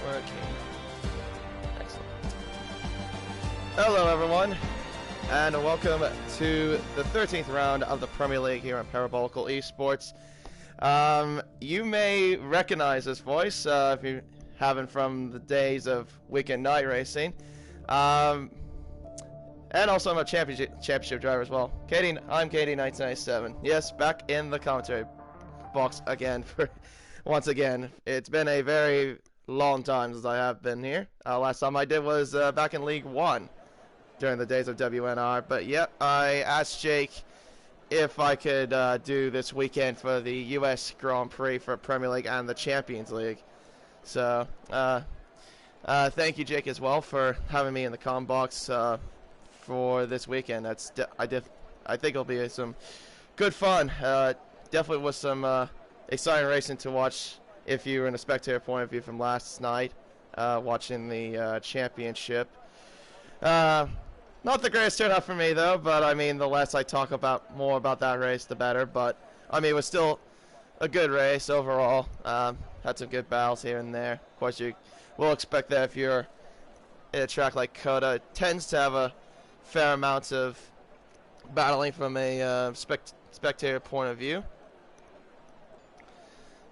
working. Excellent. Hello, everyone, and welcome to the 13th round of the Premier League here on Parabolical Esports. You may recognize this voice if you haven't from the days of weekend night racing. And also I'm a championship driver as well. I'm Katie1997. Yes, back in the commentary box again once again. It's been a very long time since I have been here. Last time I did was back in League One during the days of WNR. But yep, I asked Jake if I could do this weekend for the US Grand Prix for Premier League and the Champions League. So thank you, Jake, as well for having me in the comm box for this weekend. I think it'll be some good fun. Definitely was some exciting racing to watch if you were in a spectator point of view from last night, watching the championship. Not the greatest turnout for me, though, but I mean, the less I talk more about that race, the better. But I mean, it was still a good race overall. Had some good battles here and there. Of course, you will expect that if you're in a track like COTA. It tends to have a fair amount of battling from a spectator point of view.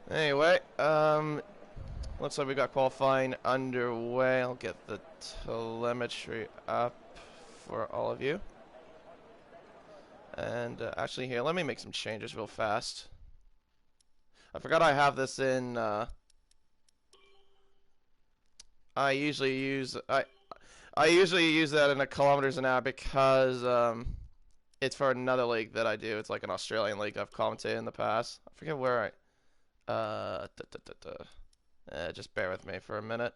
Anyway, looks like we got qualifying underway. I'll get the telemetry up for all of you. And actually here, let me make some changes real fast. I forgot I have this in, I usually use that in a kilometers an hour because it's for another league that I do. It's like an Australian league I've commentated in the past. I forget where just bear with me for a minute.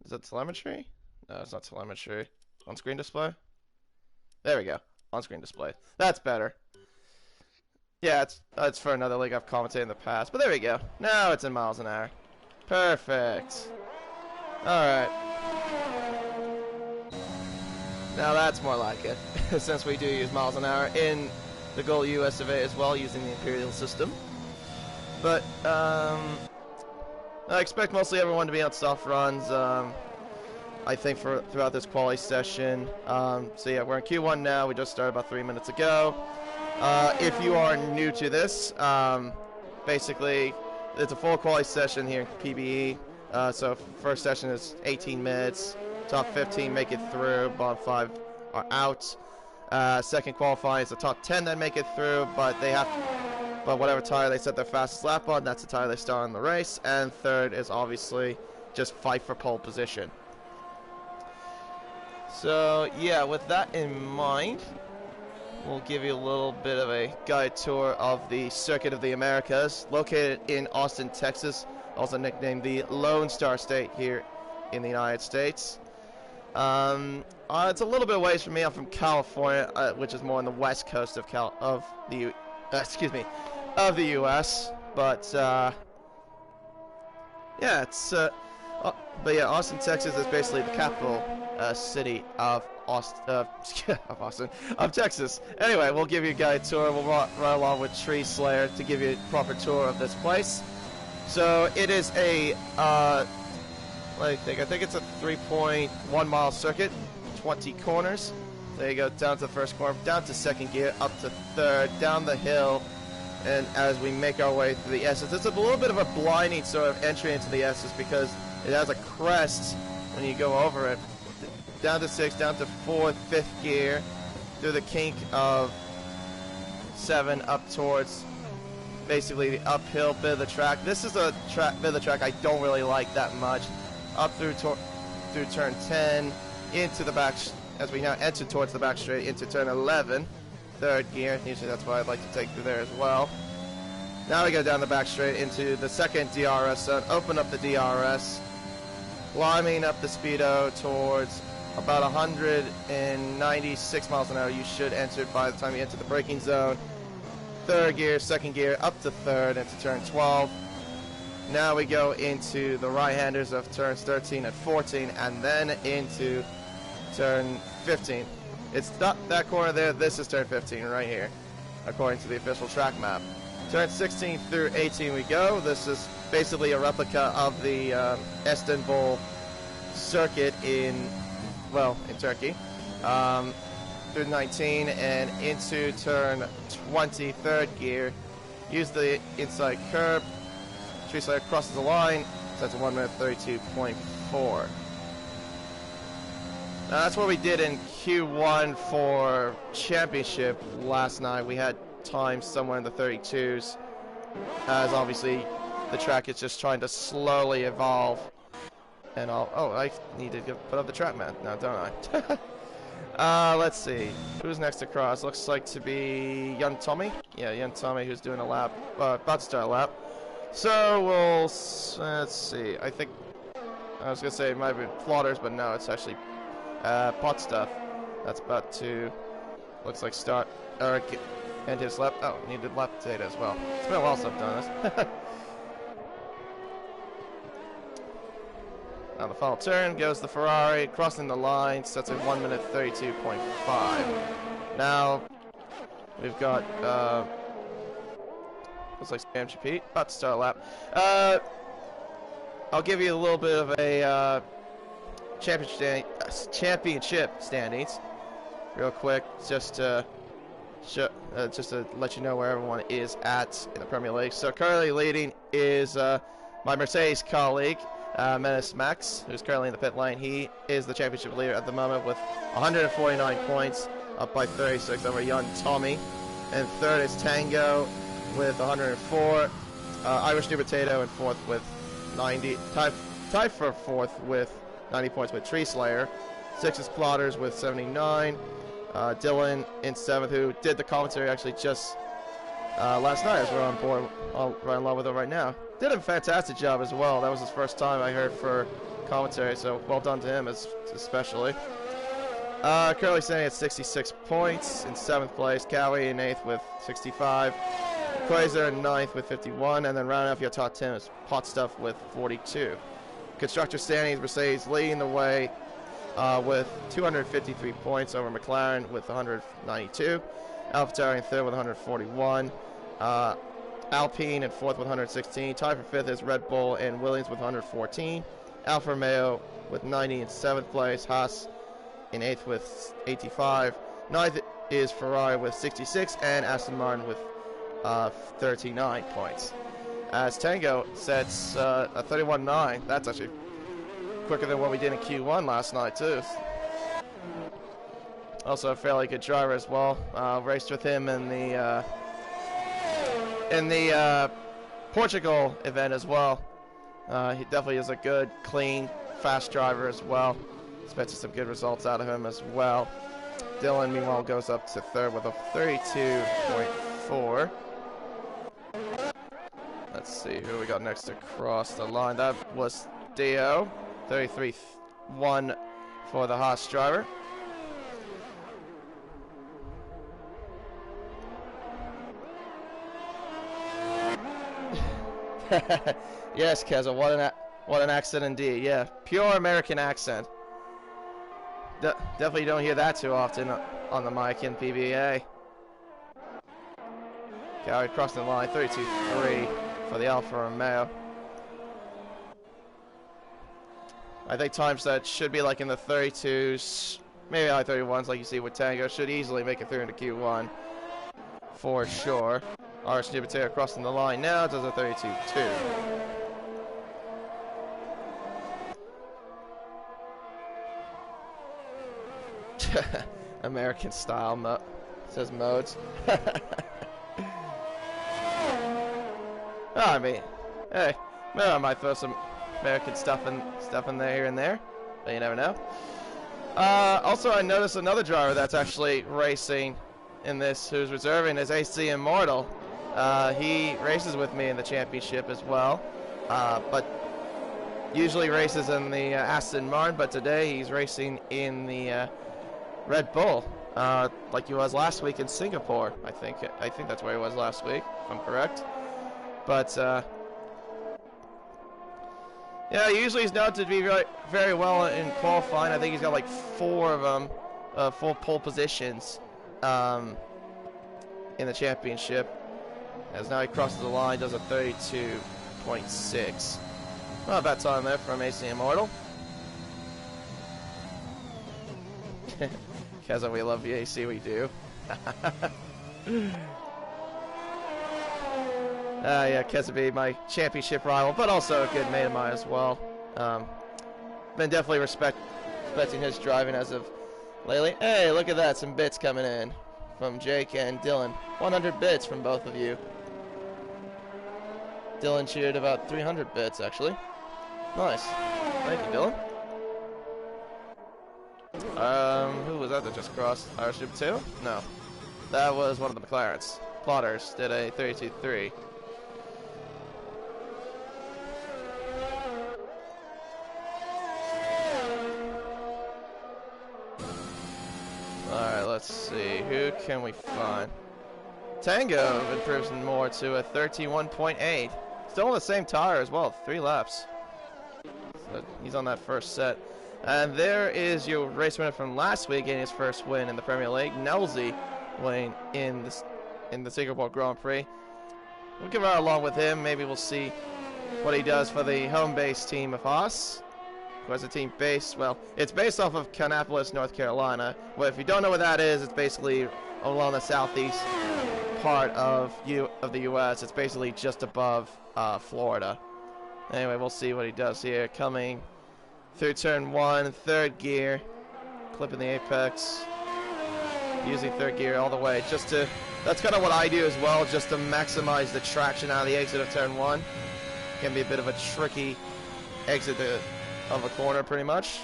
Is that telemetry? No, it's not telemetry. On-screen display? There we go. On-screen display. That's better. Yeah, it's for another league I've commentated in the past. But there we go. Now it's in miles an hour. Perfect. Alright. Now that's more like it. Since we do use miles an hour in the Goal US of A as well, using the Imperial system. But, I expect mostly everyone to be on soft runs, I think throughout this quali session. So yeah, we're in Q1 now. We just started about 3 minutes ago. If you are new to this, basically, it's a full quali session here in PBE. So first session is 18 minutes. Top 15 make it through. Bottom 5 are out. Second qualifying is the top 10 that make it through, but whatever tire they set their fastest lap on, that's the tire they start on the race. And third is obviously just fight for pole position. So yeah, with that in mind, we'll give you a little bit of a guide tour of the Circuit of the Americas, located in Austin, Texas, also nicknamed the Lone Star State here in the United States. It's a little bit ways from me. I'm from California, which is more on the west coast of the U.S. But yeah, Austin, Texas is basically the capital city of Texas. Anyway, we'll give you a guide tour. We'll run along with Tree Slayer to give you a proper tour of this place. So it is a I think it's a 3.1 mile circuit, 20 corners. There you go, down to the first corner, down to second gear, up to third, down the hill, and as we make our way through the S's, it's a little bit of a blinding sort of entry into the S's because it has a crest when you go over it. Down to 6, down to 4th, 5th gear, through the kink of 7, up towards basically the uphill bit of the track. This is a bit of the track I don't really like that much. Up through turn 10, into the back, as we now enter towards the back straight, into turn 11, 3rd gear. Usually that's what I'd like to take through there as well. Now we go down the back straight into the second DRS zone, open up the DRS, climbing up the speedo towards about 196 miles an hour. You should enter by the time you enter the braking zone. 3rd gear, 2nd gear, up to 3rd into turn 12. Now we go into the right-handers of turns 13 and 14, and then into turn 15. It's not that corner there. This is turn 15 right here, according to the official track map. Turn 16 through 18 we go. This is basically a replica of the Istanbul circuit in Turkey. Through 19 and into turn 20, third gear. Use the inside curb. Tree Slayer crosses the line. Sets a 1 minute 32.4. Now that's what we did in Q1 for championship last night. We had times somewhere in the 32s, as obviously the track is just trying to slowly evolve. And I need to put up the track map now, don't I? Let's see. Who's next to cross? Looks like to be Young Tommy. Yeah, Young Tommy, who's doing a lap, about to start a lap. So let's see. I think I was gonna say it might be Plotters, but no, it's actually Pot Stuff. That's about to, looks like start Eric and his lap. Oh, needed lap data as well. It's been a while since I've done this. Now the final turn goes the Ferrari, crossing the line, sets a 1 minute 32.5. Now we've got looks like MGP about to start a lap. I'll give you a little bit of a championship standings real quick, just to let you know where everyone is at in the Premier League. So currently leading is my Mercedes colleague, Menace Max, who's currently in the pit lane. He is the championship leader at the moment with 149 points, up by 36 over Young Tommy. And third is Tango with 104. Irish New Potato in fourth with 90. Tied for fourth with 90 points with Tree Slayer. Sixth is Plotters with 79. Dylan in seventh, who did the commentary actually just last night, as we're on board, right in love with it right now. Did a fantastic job as well. That was his first time I heard for commentary, so well done to him especially. Currently standing at 66 points in 7th place. Cowie in 8th with 65. Quasar in 9th with 51. And then rounding off your top 10 is Pot Stuff with 42. Constructor standings, Mercedes leading the way with 253 points over McLaren with 192. AlphaTauri in 3rd with 141. Alpine in 4th with 116. Tied for 5th is Red Bull and Williams with 114. Alfa Romeo with 90 in 7th place. Haas in 8th with 85. 9th is Ferrari with 66, and Aston Martin with 39 points. As Tango sets a 31.9. That's actually quicker than what we did in Q1 last night too. Also a fairly good driver as well. Raced with him in the Portugal event as well. He definitely is a good, clean, fast driver as well. Expected some good results out of him as well. Dylan, meanwhile, goes up to 3rd with a 32.4. Let's see who we got next to cross the line. That was Dio, 33.1 for the Haas driver. Yes, Keza, what an accent indeed. Yeah, pure American accent. Definitely don't hear that too often on the mic in PBA. Cowie crossing the line, 32.3 for the Alfa Romeo. I think times that should be like in the 32s, maybe high 31s like you see with Tango. Should easily make it through into Q1 for sure. Irish New Potato crossing the line now, does a 32.2. American style says modes. I mean, hey, maybe I might throw some American stuff in there here and there, but you never know. Also, I noticed another driver that's actually racing in this, who's reserving, is AC Immortal. He races with me in the championship as well, but usually races in the Aston Martin, but today he's racing in the Red Bull, like he was last week in Singapore. I think that's where he was last week, if I'm correct. But yeah, usually he's known to be very, very well in qualifying. I think he's got like 4 of them, 4 pole positions in the championship. As now he crosses the line, does a 32.6. Not a bad time there from AC Immortal. Keza, we love you, AC, we do. Yeah, Kezabi, my championship rival, but also a good mate of mine as well. Been definitely respecting his driving as of lately. Hey, look at that, some bits coming in from Jake and Dylan. 100 bits from both of you. Dylan cheered about 300 bits, actually. Nice. Thank you, Dylan. Who was that just crossed? Irish Group 2? No. That was one of the McLarens. Plotters did a 32.3. Alright, let's see. Who can we find? Tango improves more to a 31.8. Still on the same tire as well. 3 laps. So he's on that first set. And there is your race winner from last week getting his first win in the Premier League. Nelsey winning in the Singapore Grand Prix. We'll give our along with him. Maybe we'll see what he does for the home-based team of Haas. Who has a team based, well, it's based off of Kannapolis, North Carolina. Well, if you don't know what that is, it's basically along the southeast part of the U.S. It's basically just above Florida. Anyway, we'll see what he does here. Coming through turn 1, third gear, clipping the apex, using third gear all the way. That's kind of what I do as well, just to maximize the traction out of the exit of turn 1. Can be a bit of a tricky exit of a corner, pretty much.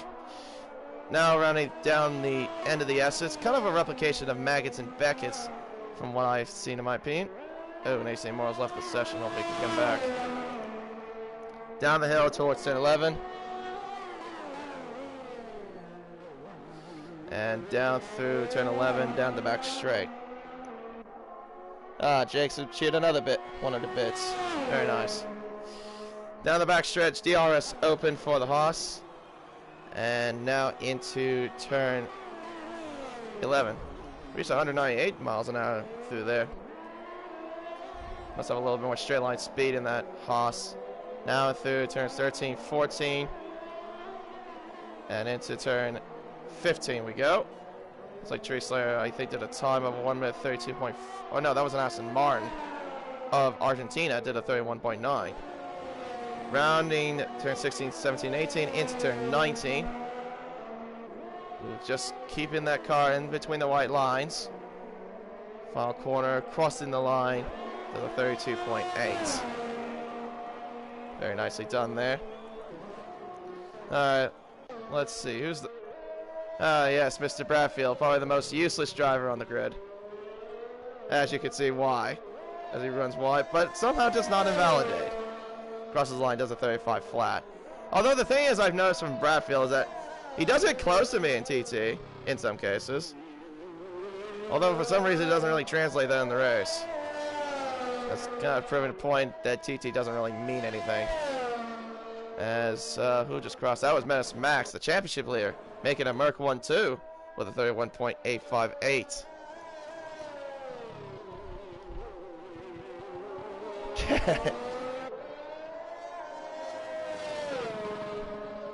Now rounding down the end of the S, it's kind of a replication of Maggots and Beckett's, from what I've seen in my opinion. Oh, and AC Morals left the session. Hopefully he can come back. Down the hill towards turn 11. And down through turn 11, down the back straight. Jake's cheered another bit, 100 bits. Very nice. Down the back stretch, DRS open for the Haas. And now into turn 11. Reached 198 miles an hour through there. Must have a little bit more straight line speed in that Haas. Now through turns 13, 14. And into turn 15 we go. It's like Tree Slayer, I think, did a time of 1 minute 32. Oh no, that was an Aston Martin of Argentina, did a 31.9. Rounding turn 16, 17, 18 into turn 19. Just keeping that car in between the white lines. Final corner, crossing the line to the 32.8. Very nicely done there. Alright, let's see. Who's the... yes, Mr. Bradfield, probably the most useless driver on the grid. As you can see, why. As he runs wide, but somehow does not invalidate. Crosses the line, does a 35 flat. Although the thing is I've noticed from Bradfield is that he does get close to me in TT, in some cases. Although for some reason it doesn't really translate that in the race. That's kind of proving a point that TT doesn't really mean anything. As, who just crossed? That was Menace Max, the championship leader, making a Merc 1-2 with a 31.858.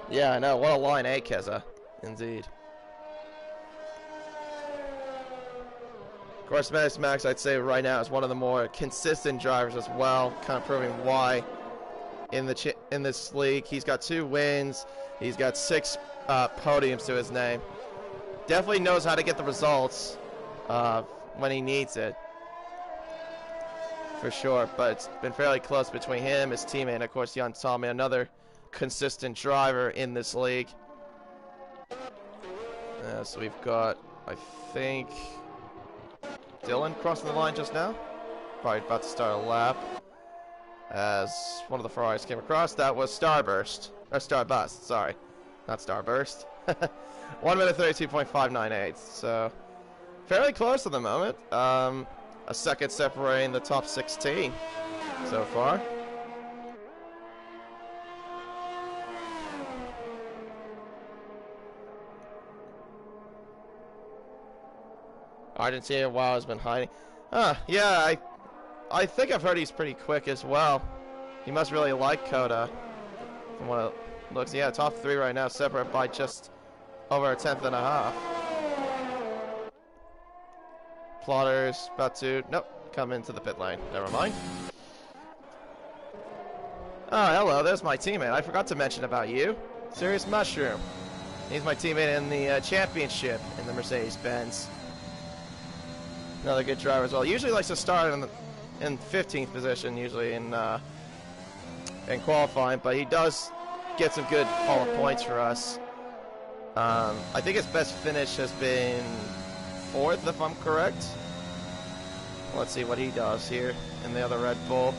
Yeah, I know. What a line, eh, Keza? Indeed. Of course, Menace Max, I'd say right now, is one of the more consistent drivers as well, kind of proving why in this league. He's got 2 wins. He's got 6 podiums to his name. Definitely knows how to get the results when he needs it. For sure, but it's been fairly close between him, his teammate, and of course Jan Tommy, another consistent driver in this league. So we've got, I think, Dylan crossing the line just now. Probably about to start a lap. As one of the Ferraris came across, that was Starburst. Or Starbust, sorry. Not Starburst. 1 minute 32.598. So, fairly close at the moment. A second separating the top 16 so far. Argentina, wow, has been hiding. Yeah, I think I've heard he's pretty quick as well. He must really like Coda. From what it looks, yeah, top 3 right now, separate by just over a 10th and a half. Plotters about to, nope, come into the pit lane. Never mind. Oh, hello, there's my teammate. I forgot to mention about you. Serious Mushroom. He's my teammate in the championship in the Mercedes-Benz. Another good driver as well. Usually likes to start in 15th position, usually in qualifying, but he does get some good Hall of Points for us. I think his best finish has been 4th, if I'm correct. Let's see what he does here in the other Red Bull.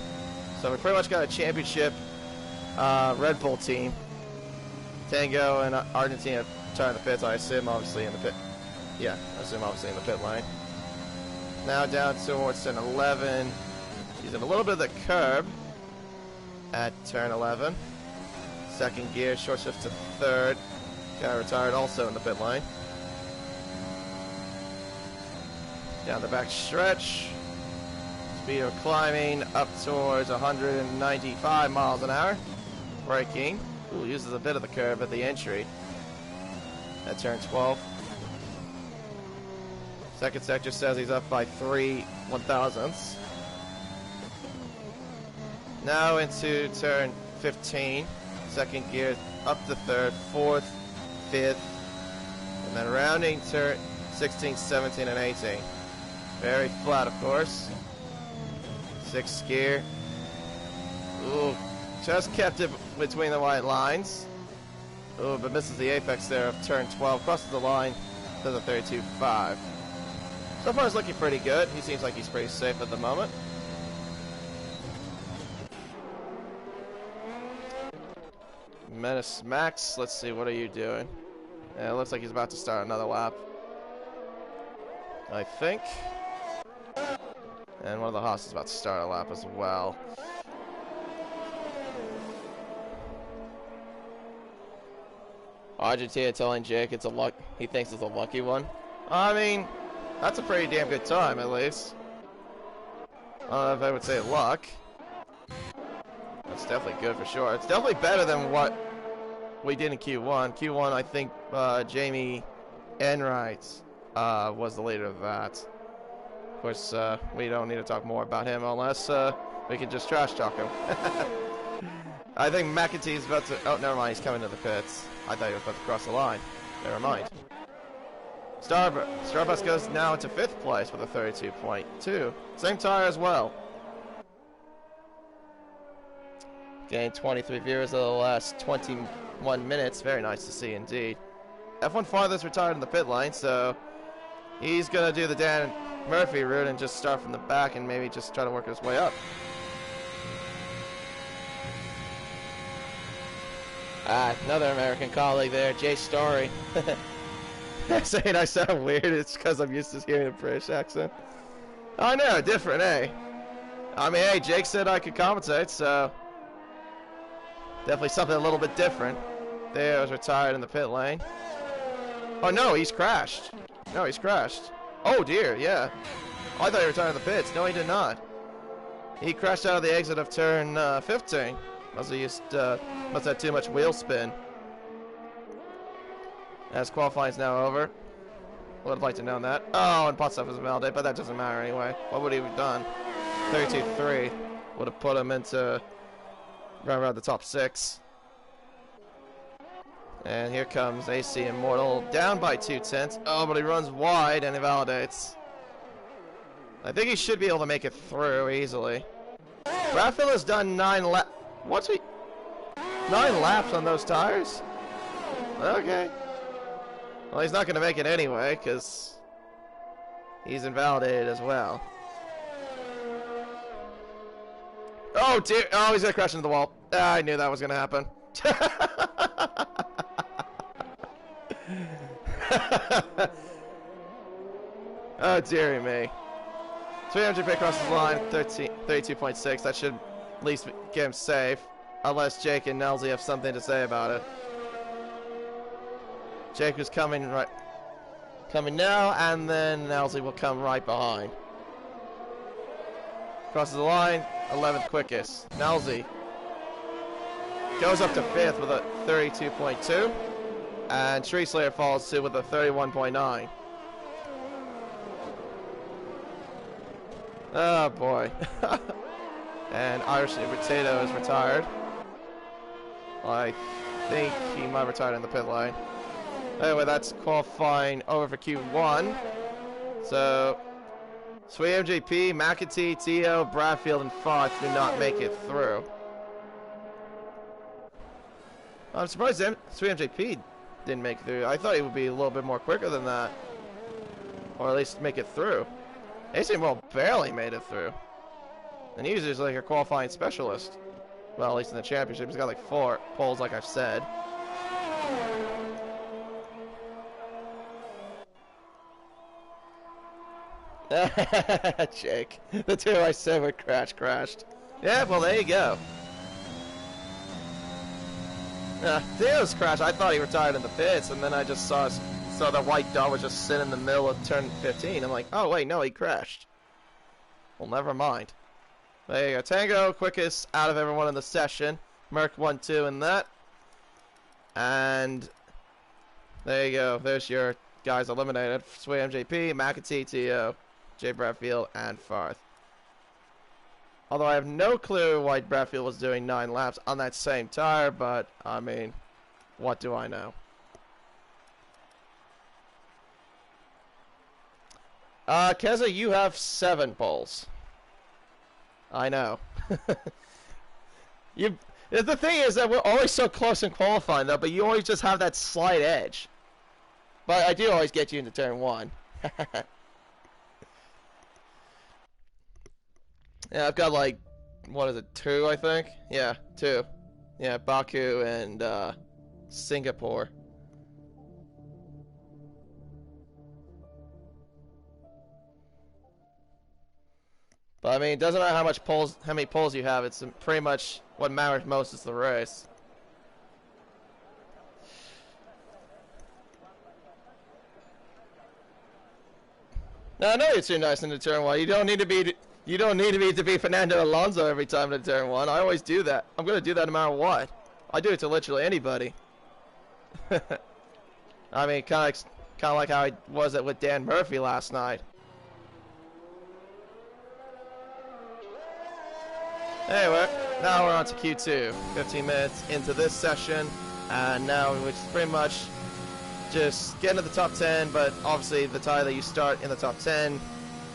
So we pretty much got a championship Red Bull team. Tango and Argentina turn the pits. I assume obviously in the pit. Yeah, I assume obviously in the pit lane. Now down towards turn 11. Using a little bit of the curb at turn 11. Second gear, short shift to 3rd. Guy retired also in the pit lane. Down the back stretch. Speed of climbing up towards 195 miles an hour. Braking. Ooh, uses a bit of the curve at the entry. At turn 12. Second sector says he's up by 3 1/1000ths. Now into turn 15. Second gear up to 3rd, 4th, 5th. And then rounding turn 16, 17, and 18. Very flat, of course. 6th gear. Ooh, just kept it between the white lines. Ooh, but misses the apex there of turn 12. Crosses the line to the 32.5. So far, it's looking pretty good. He seems like he's pretty safe at the moment. Menace Max, let's see, what are you doing? Yeah, it looks like he's about to start another lap. I think. And one of the Haas is about to start a lap as well. Argentina telling Jake it's a luck. He thinks it's a lucky one. I mean, that's a pretty damn good time, at least. I don't know if I would say luck. That's definitely good for sure. It's definitely better than what we did in Q1. Q1, I think Jamie Enright was the leader of that. Of course, we don't need to talk more about him unless we can just trash talk him. I think McEntee's about to... Oh, never mind. He's coming to the pits. I thought he was about to cross the line. Never mind. Starbus goes now into 5th place with a 32.2. Same tire as well. Gained 23 viewers in the last 21 minutes. Very nice to see indeed. F1 Farthest retired in the pit lane, so he's going to do the Dan Murphy route and just start from the back and maybe just try to work his way up. Another American colleague there, Jay Story. Saying I sound weird, it's because I'm used to hearing a British accent. I know, different, eh? I mean, hey, Jake said I could compensate, so definitely something a little bit different. There was retired in the pit lane. Oh no, he's crashed. No, he's crashed. Oh dear, yeah. I thought he retired in the pits. No, he did not. He crashed out of the exit of turn 15. Must have had too much wheel spin. As qualifying's now over. Would have liked to know that. Oh, and pot stuff is validated, but that doesn't matter anyway. What would he have done? 32.3 would have put him into right around the top 6. And here comes AC Immortal, down by 2/10. Oh, but he runs wide and he validates. I think he should be able to make it through easily. Raphael has done 9 laps. What's he? 9 laps on those tires? Okay. Well, he's not going to make it anyway, because he's invalidated as well. Oh, dear. Oh, he's going to crash into the wall. I knew that was going to happen. Oh, dearie me. 300 pit crosses the line, 32.6. That should at least get him safe. Unless Jake and Nelsey have something to say about it. Jake is coming now, and then Nelsey will come right behind. crosses the line, 11th quickest. Nelsey goes up to 5th with a 32.2, and Tree Slayer falls to with a 31.9. Oh boy. And Irish Potato is retired. I think he might have retired in the pit lane. Anyway, that's qualifying over for Q1. So, Sweet MJP, McAtee, Tio, Bradfield, and Fox do not make it through. I'm surprised Sweet MJP didn't make it through. I thought he would be a little bit more quicker than that. Or at least make it through. AC World barely made it through. And he's just like a qualifying specialist. Well, at least in the championship. He's got like 4 poles, like I've said. Jake. The 2 I said would crashed. Yeah, well, there you go. Theo's crashed. I thought he retired in the pits, and then I just saw the white dot was just sitting in the middle of turn 15. I'm like, oh, wait, no, he crashed. Well, never mind. There you go. Tango, quickest out of everyone in the session. Merc 1-2 in that. And there you go. There's your guys eliminated. Sway MJP, McAtee, T.O., Jay Bradfield, and Farth. Although I have no clue why Bradfield was doing 9 laps on that same tire, but, I mean, what do I know? Keza, you have 7 poles. I know. The thing is that we're always so close in qualifying, though, but you always just have that slight edge. But I do always get you into turn 1. Yeah, I've got like, what is it, 2, I think? Yeah, 2. Yeah, Baku and Singapore. But I mean, it doesn't matter how many poles you have. It's pretty much what matters most is the race. No, I know you're too nice into turn 1. You don't need to be Fernando Alonso every time in turn 1. I always do that. I'm gonna do that no matter what. I do it to literally anybody. I mean, kind of like how I was it with Dan Murphy last night. Anyway, now we're on to Q2. 15 minutes into this session, and now which is pretty much just get into the top 10, but obviously the tire that you start in the top 10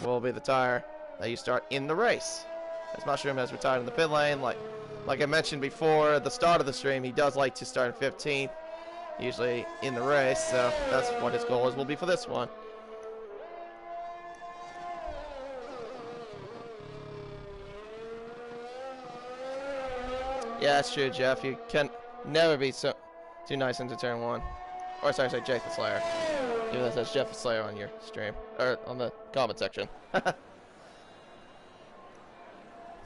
will be the tire that you start in the race. As Mushroom has retired in the pit lane, like I mentioned before at the start of the stream, he does like to start in 15th, usually in the race, so that's what his goal will be for this one. Yeah, that's true, Jeff. You can never be too nice into turn 1. Or sorry, Jake the Slayer. Even though it says Jeff the Slayer on your stream. Or on the comment section.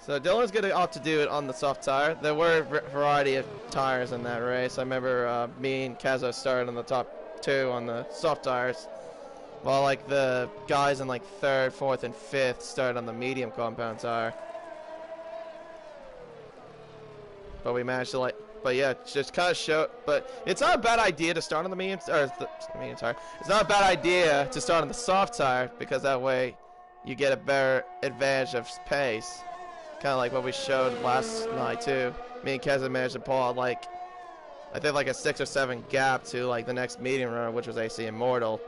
So Dylan's going to opt to do it on the soft tire. There were a variety of tires in that race. I remember me and Kazo started on the top 2 on the soft tires. While like the guys in like 3rd, 4th, and 5th started on the medium compound tire. But we managed to but yeah, just kind of show. But it's not a bad idea to start on the medium tire. It's not a bad idea to start on the soft tire because that way you get a better advantage of pace. Kind of like what we showed last night too. Me and Keza managed to pull out I think like a 6 or 7 gap to like the next medium runner, which was AC Immortal.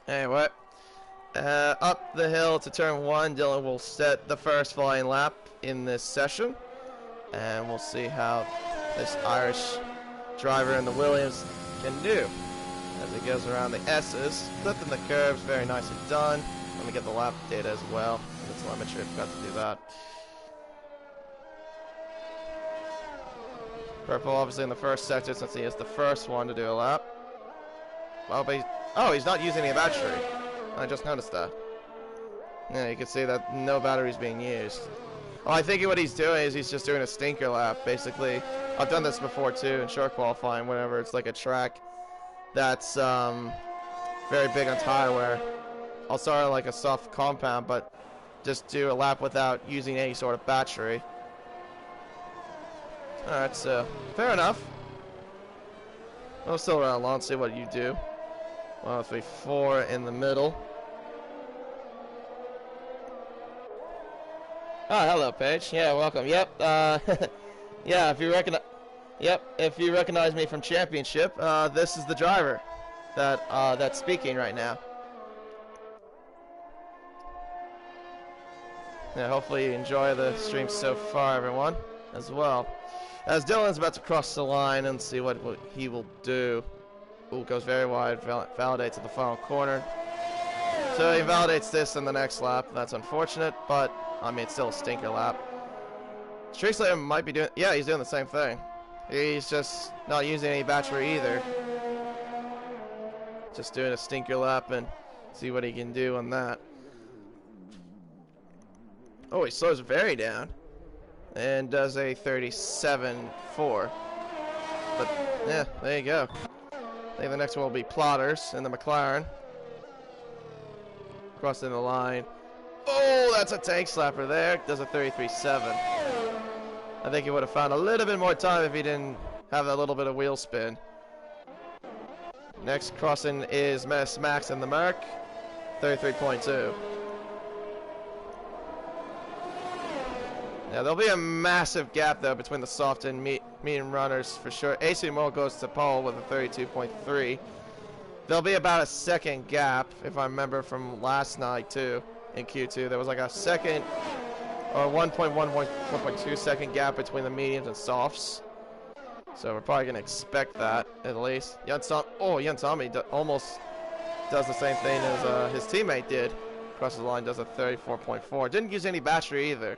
Anyway. Up the hill to turn 1, Dylan will set the first flying lap in this session. And we'll see how this Irish driver in the Williams can do. As he goes around the S's, flipping the curves, very nicely done. Let me get the lap data as well. The telemetry, I forgot to do that. Purple obviously in the first sector since he is the first one to do a lap. Well, but he's not using any battery. I just noticed that. Yeah, you can see that no battery's being used. Oh, I think what he's doing is he's just doing a stinker lap, basically. I've done this before too in short qualifying, whenever it's like a track that's very big on tire wear. I'll start on like a soft compound, but just do a lap without using any sort of battery. Alright, so fair enough. I'll still run along, see what you do. 1, 2, 3, 4 in the middle. Oh, hello, Paige. Yeah, welcome. Yep. Yeah, if you recognize me from Championship, this is the driver that's speaking right now. Yeah, hopefully you enjoy the stream so far, everyone, as well. As Dylan's about to cross the line and see what he will do. Ooh, goes very wide, validates at the final corner. So he validates this in the next lap. That's unfortunate, but, I mean, it's still a stinker lap. Streetslayer might be doing, yeah, he's doing the same thing. He's just not using any battery either. Just doing a stinker lap and see what he can do on that. Oh, he slows very down and does a 37.4. But yeah, there you go. I think the next one will be Plotters in the McLaren. Crossing the line. Oh, that's a tank slapper there. Does a 33.7. I think he would have found a little bit more time if he didn't have that little bit of wheel spin. Next crossing is Max in the Merc. 33.2. Yeah, there'll be a massive gap, though, between the soft and medium runners, for sure. AC Moore goes to pole with a 32.3. There'll be about a second gap, if I remember from last night, too, in Q2. There was like a second, or 1.2 second gap between the mediums and softs. So we're probably going to expect that, at least. Jan Tommy almost does the same thing as his teammate did. Crosses the line, does a 34.4. Didn't use any battery, either.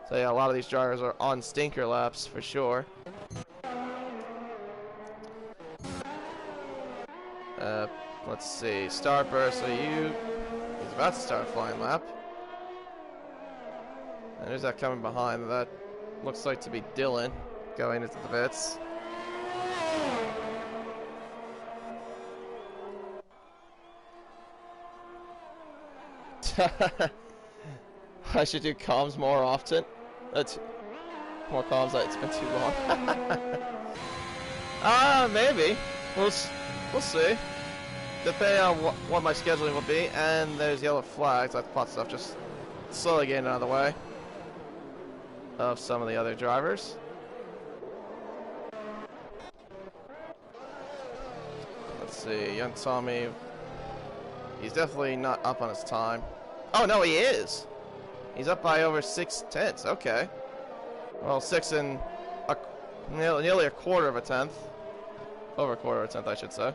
So yeah, a lot of these drivers are on stinker laps for sure. Let's see, Starburst, so he's about to start a flying lap. And who's that coming behind? That looks like to be Dylan going into the pits. I should do comms more often. That's more comms. It's been too long. Maybe. We'll see. Depending on what my scheduling will be. And there's yellow flags. That pot stuff just slowly getting out of the way of some of the other drivers. Let's see. Young Tommy. He's definitely not up on his time. Oh no, he is. He's up by over 6/10. Okay. Well, nearly a quarter of a tenth. Over a quarter of a tenth, I should say.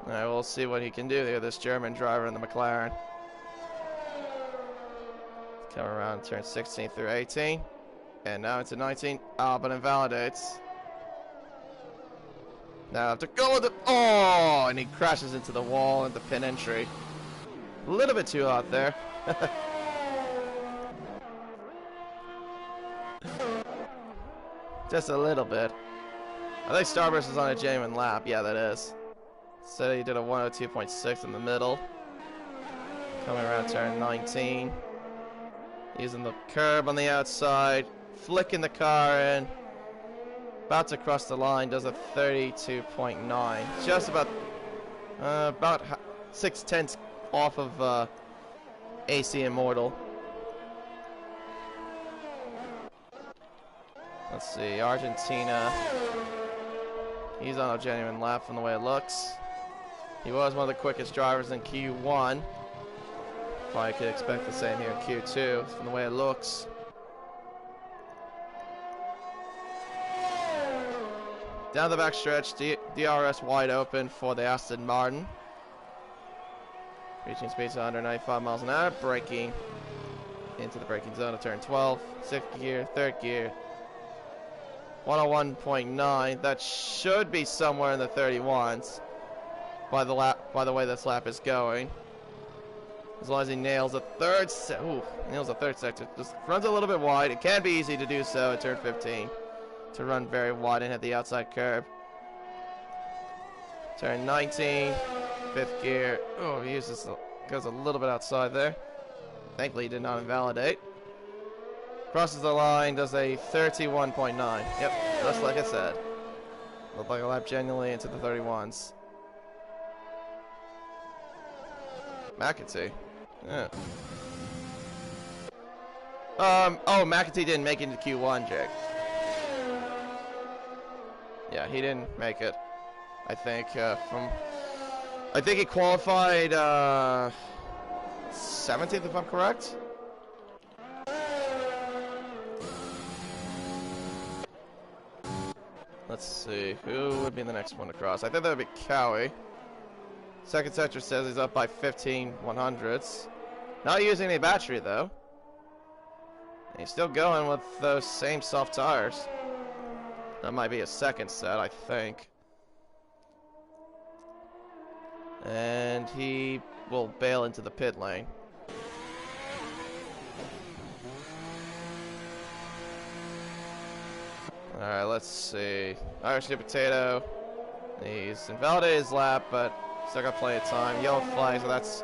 All right, we'll see what he can do here. This German driver in the McLaren. Come around turn 16 through 18, and now into 19. Albon invalidates. Now I have to go with it. Oh, and he crashes into the wall at the pin entry. A little bit too hot there. Just a little bit. I think Starburst is on a genuine lap. Yeah, that is. So he did a 102.6 in the middle. Coming around turn 19. Using the curb on the outside. Flicking the car in. About to cross the line. Does a 32.9. Just about 6/10 off of AC Immortal. Let's see, Argentina. He's on a genuine lap from the way it looks. He was one of the quickest drivers in Q1. Probably could expect the same here in Q2 from the way it looks. Down the back stretch, DRS wide open for the Aston Martin. Reaching speeds of 195 miles an hour, braking into the braking zone of turn 12. 6th gear, 3rd gear. 101.9. That should be somewhere in the 31s by the way this lap is going. As long as he nails a third sector. Just runs a little bit wide. It can be easy to do so at turn 15. To run very wide and hit the outside curb. Turn 19, fifth gear. Oh, he goes a little bit outside there. Thankfully, he did not invalidate. Crosses the line, does a 31.9. Yep, just like I said. Looked like a lap genuinely into the 31s. McAtee. Yeah. Oh, McAtee didn't make it into Q1, Jake. Yeah, he didn't make it. I think, I think he qualified, 17th, if I'm correct. Let's see, who would be the next one to cross? I think that would be Cowie. Second sector says he's up by 15 100ths. Not using any battery, though. And he's still going with those same soft tires. That might be a second set, I think. And he will bail into the pit lane. Alright, let's see. Irish New Potato. He's invalidated his lap, but still got plenty of time. Yellow flag, so that's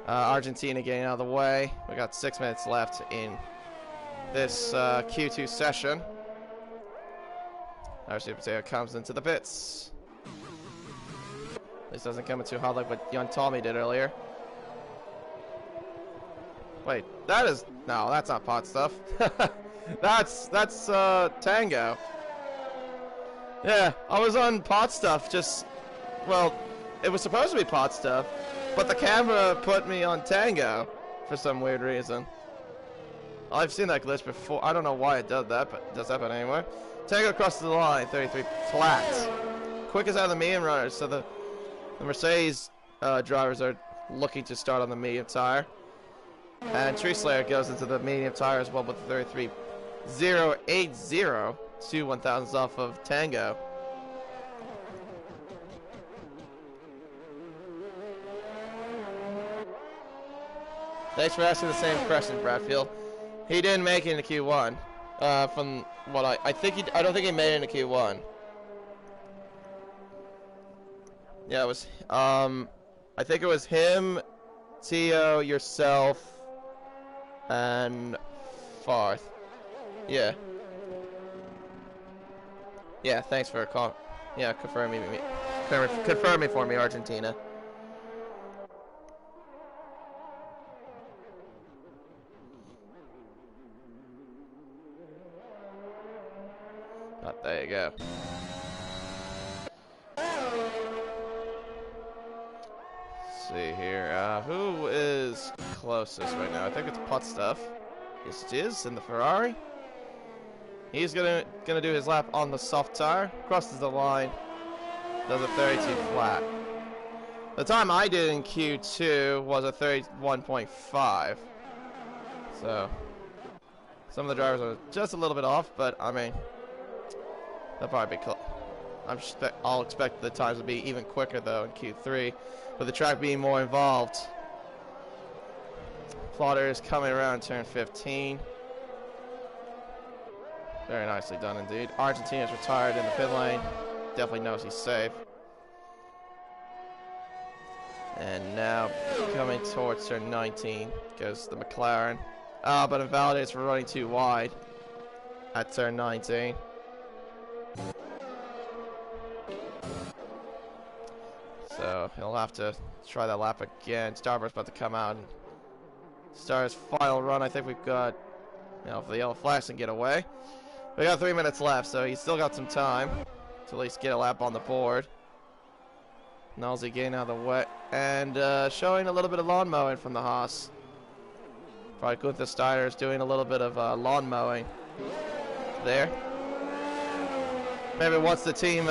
Argentina getting out of the way. We got 6 minutes left in this Q2 session. Irish New Potato comes into the pits. This doesn't come in too hot like what young Tommy did earlier. Wait, that is... No, that's not pot stuff. That's Tango. Yeah, I was on pot stuff, just... Well, it was supposed to be pot stuff, but the camera put me on Tango for some weird reason. I've seen that glitch before. I don't know why it does that, but it does happen anyway. Tango crosses the line, 33 flat. Quickest out of the medium runners, so the Mercedes drivers are looking to start on the medium tire. And Tree Slayer goes into the medium tire as well with the 33.080, 2 1,000ths off of Tango. Thanks for asking the same question, Bradfield. He didn't make it into Q1. From what I don't think he made it into Q1. Yeah, it was, I think it was him, Tio, yourself, and Farth. Yeah. Yeah, thanks for a call. Yeah, confirming for me, Argentina. There you go. See here, who is closest right now? I think it's Putt Stuff. Yes, it is in the Ferrari. He's gonna do his lap on the soft tire. Crosses the line. Does a 32 flat. The time I did in Q2 was a 31.5. So some of the drivers are just a little bit off, but I mean, they'll probably be cool. I'll expect the times to be even quicker though in Q3, with the track being more involved. Plotter is coming around turn 15. Very nicely done indeed. Argentina's retired in the pit lane. Definitely knows he's safe. And now coming towards turn 19 goes the McLaren. But invalidates for running too wide at turn 19. So he'll have to try that lap again. Starburst's about to come out and start his final run. I think we've got, for the yellow flash and get away. We got 3 minutes left, so he's still got some time to at least get a lap on the board. Nalzi getting out of the way and showing a little bit of lawn mowing from the Haas. Probably Gunther Steiner is doing a little bit of lawn mowing there. Maybe once the team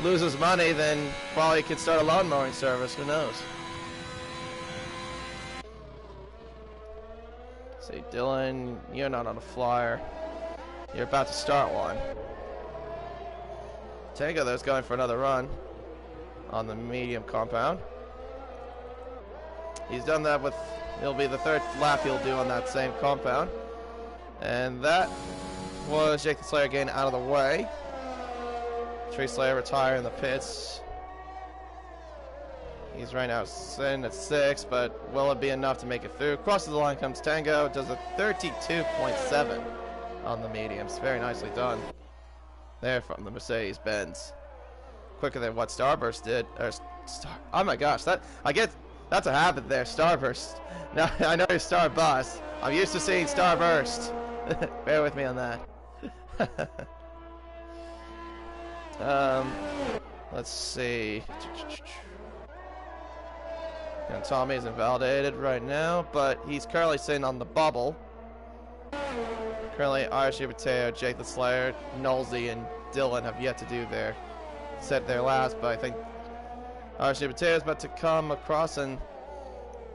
loses money, then probably could start a lawn mowing service. Who knows? See, Dylan, you're not on a flyer. You're about to start one. Tango, though, is going for another run on the medium compound. He's done that with, it'll be the third lap he'll do on that same compound. And that was Jake the Slayer getting out of the way. Tree Slayer retire in the pits. He's right now sitting at 6, but will it be enough to make it through? Crosses the line comes Tango, does a 32.7 on the mediums. Very nicely done there from the Mercedes-Benz. Quicker than what Starburst did. Oh my gosh, that's a habit there, Starburst. Now I know you're Starbust. I'm used to seeing Starburst. Bear with me on that. Let's see. And Tommy is invalidated right now, but he's currently sitting on the bubble. Currently, Irish Mateo, Jake the Slayer, Nolsey, and Dylan have yet to set their last, but I think Irish Mateo is about to come across and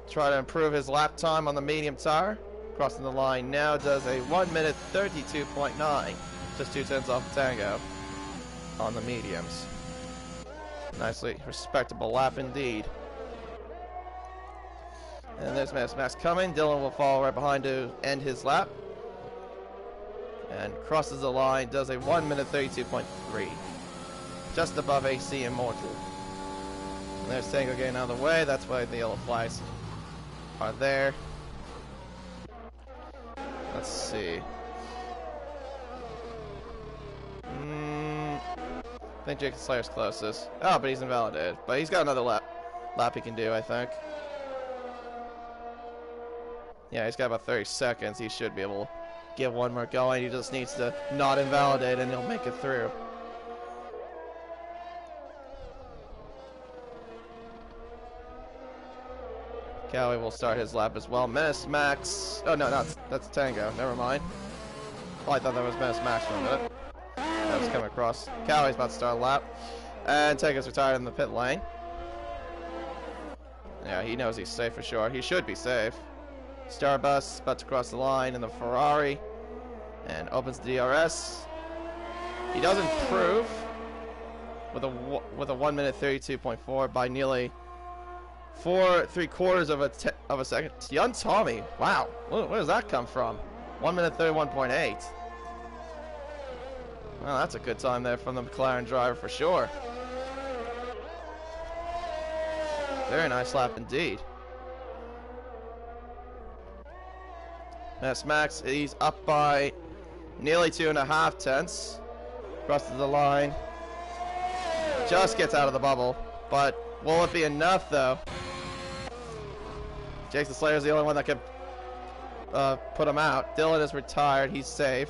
try to improve his lap time on the medium tire. Crossing the line now, does a 1 minute 32.9, just 2/10 off the Tango on the mediums. Nicely respectable lap indeed. And there's Max coming. Dylan will follow right behind to end his lap. And crosses the line, does a 1 minute 32.3. Just above AC Immortal. And there's Tango getting out of the way. That's why the yellow flags are there. Let's see. I think Jake the Slayer's closest. Oh, but he's invalidated. But he's got another lap he can do, I think. Yeah, he's got about 30 seconds. He should be able to get one more going. He just needs to not invalidate and he'll make it through. Cowie will start his lap as well. Menace Max. Oh, no, that's Tango. Never mind. Oh, I thought that was Menace Max for a minute. That was coming across. Cowie's about to start a lap. And Tango's retired in the pit lane. Yeah, he knows he's safe for sure. He should be safe. Starbus about to cross the line in the Ferrari. And opens the DRS. He does improve with a 1 minute 32.4 by nearly 3/4 of a second. Young Tommy, wow, where does that come from? 1 minute 31.8. Well, that's a good time there from the McLaren driver for sure. Very nice lap indeed. Max, he's up by nearly 2.5 tenths. Crosses the line. Just gets out of the bubble, but will it be enough though? Jake the Slayer is the only one that could put him out. Dylan is retired. He's safe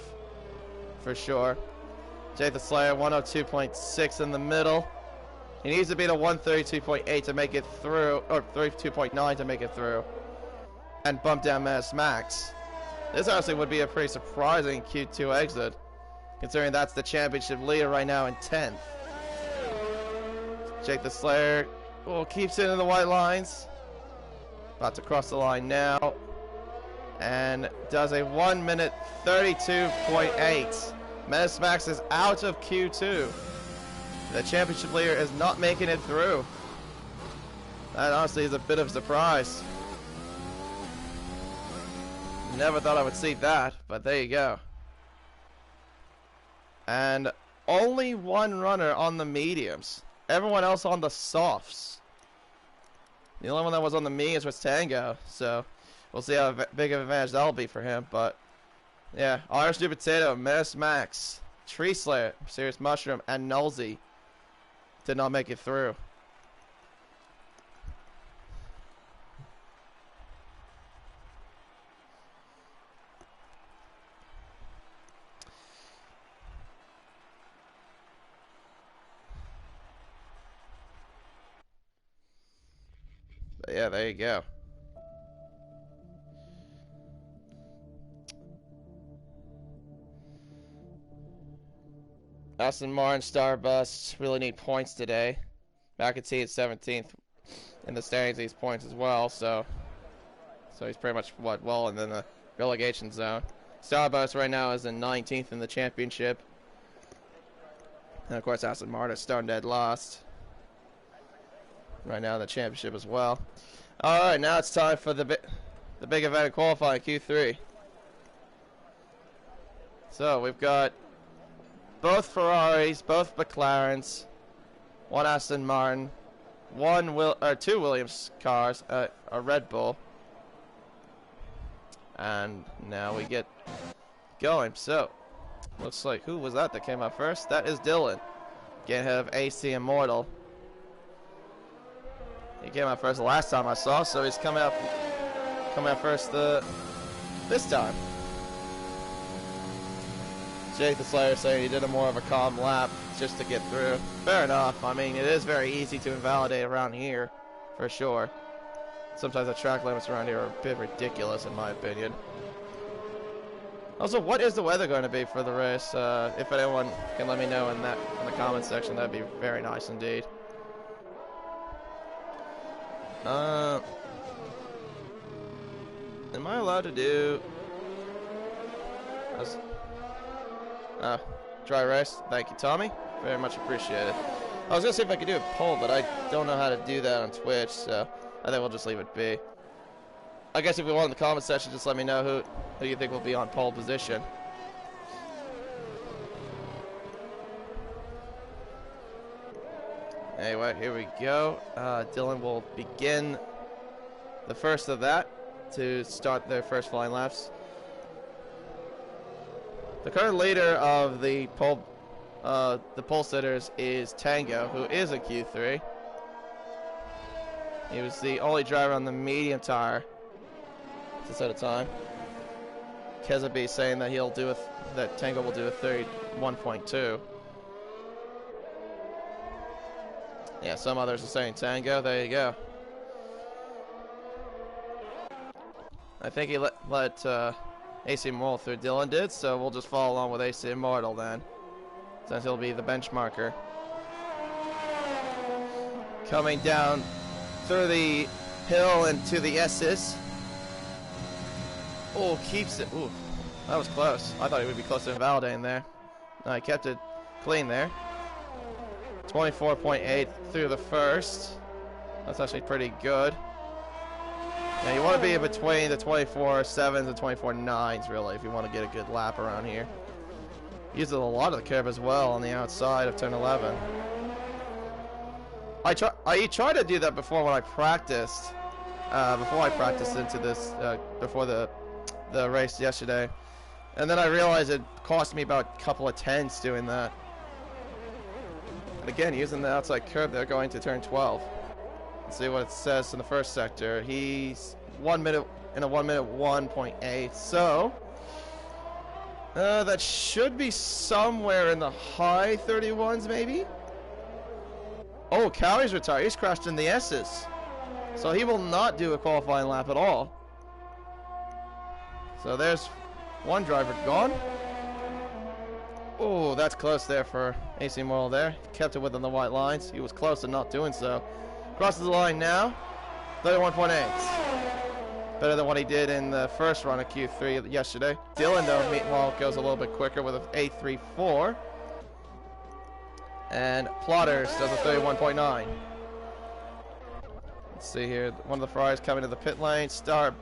for sure. Jake the Slayer 102.6 in the middle. He needs to beat a 132.8 to make it through, or 32.9 to make it through, and bump down Max. This honestly would be a pretty surprising Q2 exit, considering that's the championship leader right now in 10th. Jake the Slayer keeps it in the white lines. About to cross the line now. And does a 1 minute 32.8. Menace Max is out of Q2. The championship leader is not making it through. That honestly is a bit of a surprise. Never thought I would see that, but there you go. And only one runner on the mediums. Everyone else on the softs. The only one that was on the mediums was Tango, so we'll see how big of an advantage that'll be for him. But yeah, Irish New Potato, Menace Max, Tree Slayer, Serious Mushroom, and Nolsey did not make it through. But yeah, there you go. Aston Martin, Starbust really need points today. McAtee is 17th in the standings, these points as well, so he's pretty much well in the relegation zone. Starbust right now is in 19th in the championship. And of course Aston Martin is stone dead last right now in the championship as well. Alright, now it's time for the big event of qualifying, Q3. So we've got both Ferraris, both McLarens, one Aston Martin, two Williams cars, a Red Bull, and now we get going. So, looks like, who was that came out first? That is Dylan, getting ahead of AC Immortal. He came out first the last time I saw, so he's coming out first this time. Jake the Slayer saying he did a more of a calm lap just to get through. Fair enough. I mean, it is very easy to invalidate around here, for sure. Sometimes the track limits around here are a bit ridiculous, in my opinion. Also, what is the weather going to be for the race? If anyone can let me know in the comment section, that'd be very nice indeed. Am I allowed to do? Dry race. Thank you, Tommy. Very much appreciated. I was gonna see if I could do a poll, but I don't know how to do that on Twitch, so I think we'll just leave it be. I guess if you want in the comment section, just let me know who you think will be on pole position. Anyway, here we go. Dylan will begin the first of that to start their first flying laps. The current leader of the pole sitters is Tango, who is a Q3. He was the only driver on the medium tire this at a time. Kezabi saying that that Tango will do a 31.2. Yeah, some others are saying Tango. There you go. I think he let AC Immortal through. Dylan did, so we'll just follow along with AC Immortal then, since he'll be the benchmarker. Coming down through the hill into the S's. Oh, keeps it. Ooh, that was close. I thought he would be close to invalidating there. No, he kept it clean there. 24.8 through the first. That's actually pretty good. Now you want to be in between the 24.7s and 24.9s really if you want to get a good lap around here. Uses a lot of the curve as well on the outside of turn 11. I tried to do that before when I practiced. Before I practiced into this, before the race yesterday, and then I realized it cost me about a couple of tenths doing that. And again, using the outside curve, they're going to turn 12. Let's see what it says in the first sector. He's 1 minute in a 1 minute 1.8. So that should be somewhere in the high 31s, maybe. Oh, Cowie's retired. He's crashed in the S's, so he will not do a qualifying lap at all. So there's one driver gone. Oh, that's close there for AC Immortal there. Kept it within the white lines. He was close to not doing so. Crosses the line now. 31.8. Better than what he did in the first run of Q3 yesterday. Dylan, though, meanwhile, goes a little bit quicker with an 8.34. And Plotters does a 31.9. Let's see here. One of the Ferraris coming to the pit lane. Star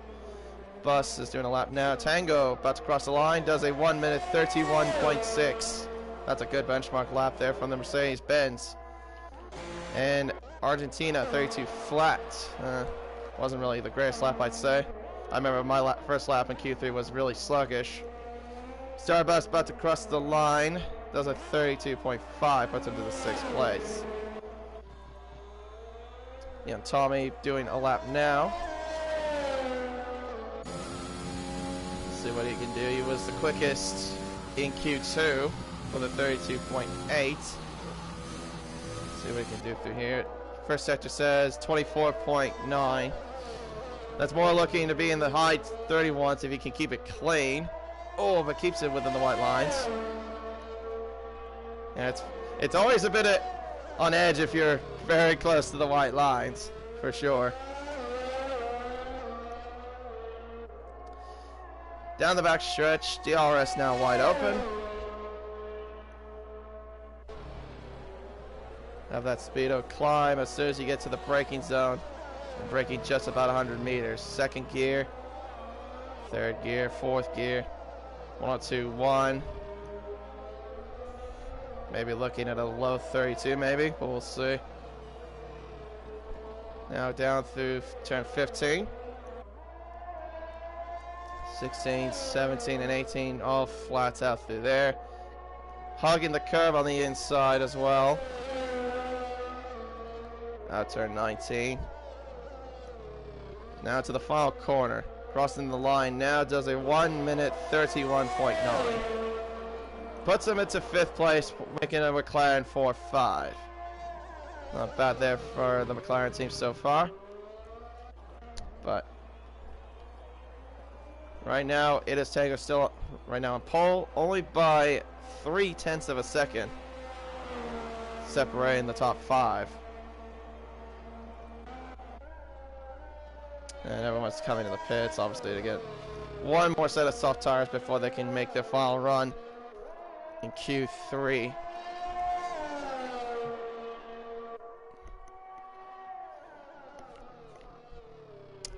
Bus is doing a lap now. Tango about to cross the line. Does a 1 minute 31.6. That's a good benchmark lap there from the Mercedes-Benz. And Argentina 32 flat. Wasn't really the greatest lap, I'd say. I remember my first lap in Q3 was really sluggish. Starbus about to cross the line. Does a 32.5, puts him to the 6th place. Yeah, Tommy doing a lap now. Let's see what he can do. He was the quickest in Q2 with a 32.8. See what he can do through here. First sector says 24.9. That's more looking to be in the high 31s if he can keep it clean. Oh, if it keeps it within the white lines. Yeah, it's always a bit on edge if you're very close to the white lines, for sure. Down the back stretch, DRS now wide open. Have that speedo climb as soon as you get to the braking zone. And braking just about 100 meters. Second gear, third gear, fourth gear. 102, 1. Maybe looking at a low 32 maybe, but we'll see. Now down through turn 15. 16, 17, and 18 all flats out through there. Hugging the curve on the inside as well. Now turn 19. Now to the final corner. Crossing the line now does a 1 minute 31.9. Puts him into 5th place, making a McLaren 4-5. Not bad there for the McLaren team so far. But right now, it is Tango still right now on pole, only by 0.3 of a second, separating the top 5. And everyone's coming to the pits, obviously, to get one more set of soft tires before they can make their final run in Q3.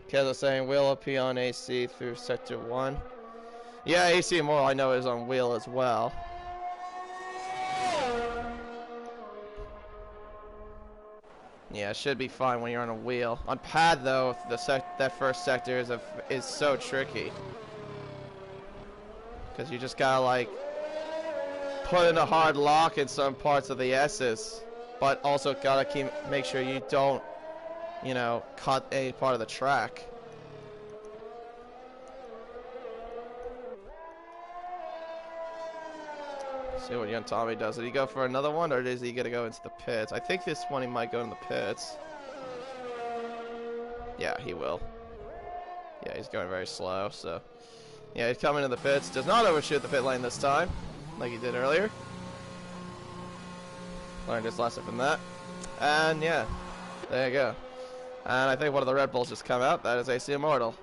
Keza saying wheel up on AC through sector 1. Yeah, AC Immortal I know is on wheel as well. Yeah, it should be fine when you're on a wheel. On pad though, that first sector is so tricky. Because you just gotta like put in a hard lock in some parts of the S's, but also gotta make sure you don't, you know, cut any part of the track. See what young Tommy does. Did he go for another one, or is he gonna go into the pits? I think this one he might go in the pits. Yeah, he will. Yeah, he's going very slow, so yeah, he's coming to the pits. Does not overshoot the pit lane this time, like he did earlier. Learned his lesson from that. And yeah, there you go. And I think one of the Red Bulls just come out. That is AC Immortal.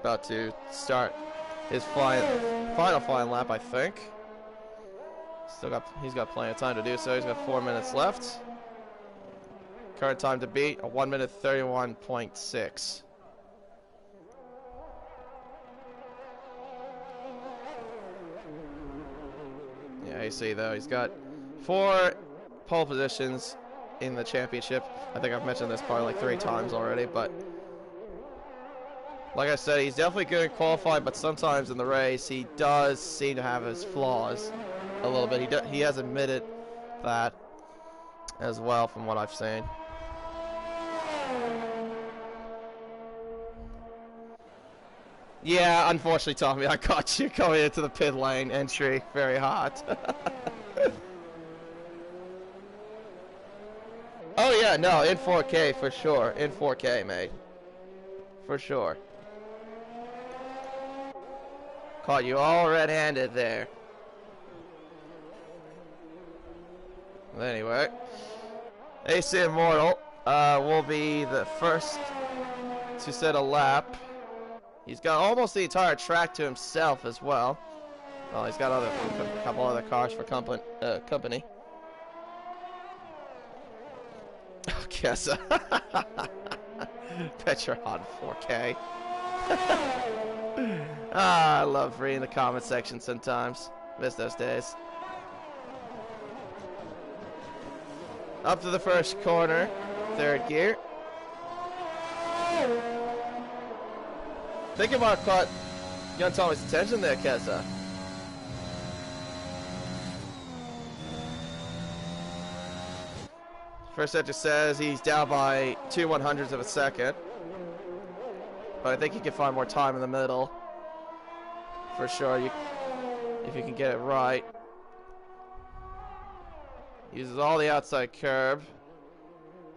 About to start his final flying lap, I think. He's got plenty of time to do so. He's got 4 minutes left. Current time to beat, a 1 minute 31.6. Yeah, you see though, he's got 4 pole positions in the championship. I think I've mentioned this probably like 3 times already, but like I said, he's definitely good at qualifying, but sometimes in the race he does seem to have his flaws a little bit. He has admitted that as well from what I've seen. Yeah, unfortunately, Tommy, I caught you coming into the pit lane entry. Very hot. Oh yeah, no, in 4K for sure. In 4K, mate. For sure. Caught you all red-handed there. Anyway, AC Immortal will be the first to set a lap. He's got almost the entire track to himself as well. Well, he's got a couple other cars for company. Oh, Kessa. Bet you're on 4K. I love reading the comment section sometimes. Miss those days. Up to the first corner, 3rd gear. Think about caught young Tommy's attention there, Kessa. First sector says he's down by 2/100ths of a second. But I think he can find more time in the middle. For sure, if you can get it right. Uses all the outside curb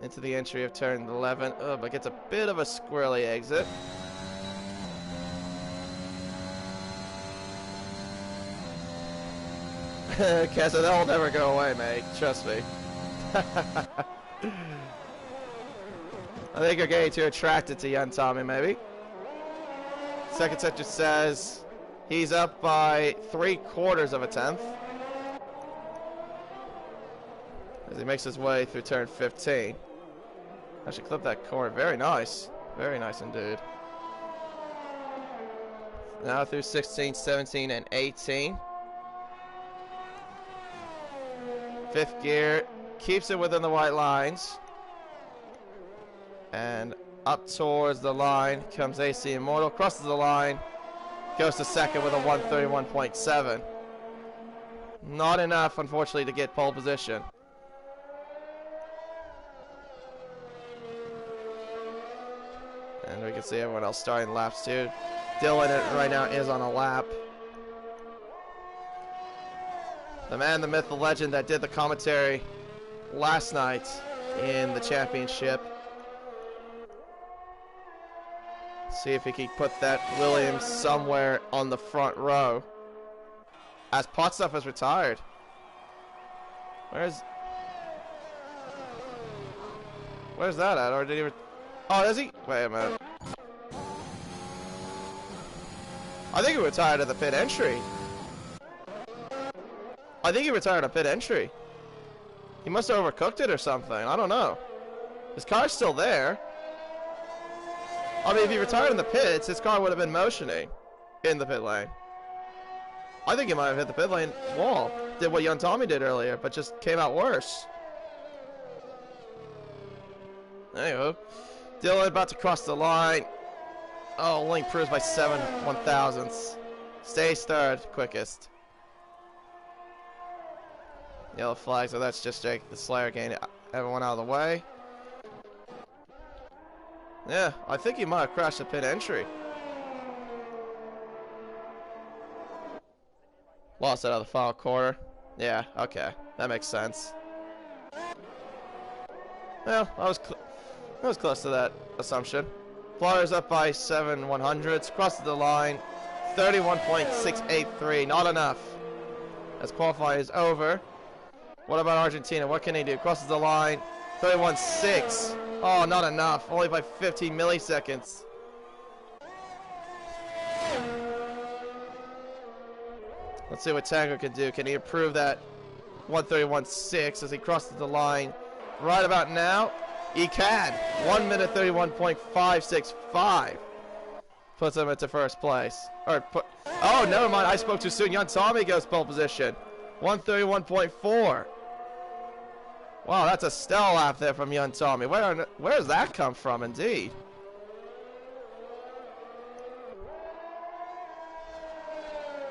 into the entry of turn 11. Oh, but gets a bit of a squirrely exit. Kessa, that'll never go away, mate. Trust me. I think you're getting too attracted to young Tommy, maybe. Second sector says he's up by 3/4 of a tenth as he makes his way through turn 15. Actually clip that corner. Very nice. Very nice indeed. Now through 16, 17, and 18. 5th gear. Keeps it within the white lines. And up towards the line comes AC Immortal, crosses the line, goes to second with a 131.7. Not enough, unfortunately, to get pole position. And we can see everyone else starting laps too. Dylan right now is on a lap. The man, the myth, the legend that did the commentary last night in the championship. See if he can put that Williams somewhere on the front row. As Potstuff is retired. Where's that at? Or did he? Oh, is he? Wait a minute. I think he retired at the pit entry. I think he retired at pit entry. He must have overcooked it or something. I don't know. His car's still there. I mean, if he retired in the pits, his car would have been motioning in the pit lane. I think he might have hit the pit lane wall. Did what young Tommy did earlier, but just came out worse. There you go. Dylan about to cross the line. Oh, only improves by 7 1/1000ths. Stays third, quickest. Yellow flag, so that's just Jake the Slayer getting everyone out of the way. Yeah, I think he might have crashed the pit entry. Lost it out of the final quarter. Yeah, okay. That makes sense. Well, I was close to that assumption. Flyers up by 7 100ths. Crosses the line. 31.683. Not enough. As qualifying is over. What about Argentina? What can he do? Crosses the line. 31.6. Oh, not enough. Only by 15 milliseconds. Let's see what Tango can do. Can he improve that 131.6 as he crosses the line right about now? He can. 1 minute 31.565. Puts him into first place. Oh, never mind. I spoke too soon. Young Tommy goes pole position. 131.4. Wow, that's a stellar lap there from young Tommy. Where does that come from, indeed?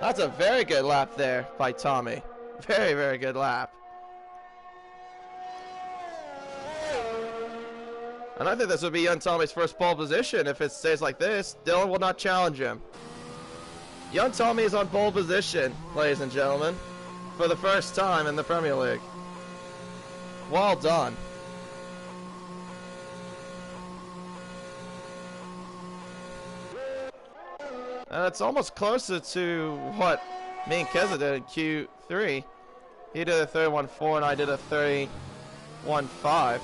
That's a very good lap there by Tommy. Very, very good lap. And I think this would be young Tommy's first pole position if it stays like this. Dylan will not challenge him. Young Tommy is on pole position, ladies and gentlemen, for the first time in the Premier League. Well done. And it's almost closer to what me and Keza did in Q3. He did a 31.4 and I did a 31.5.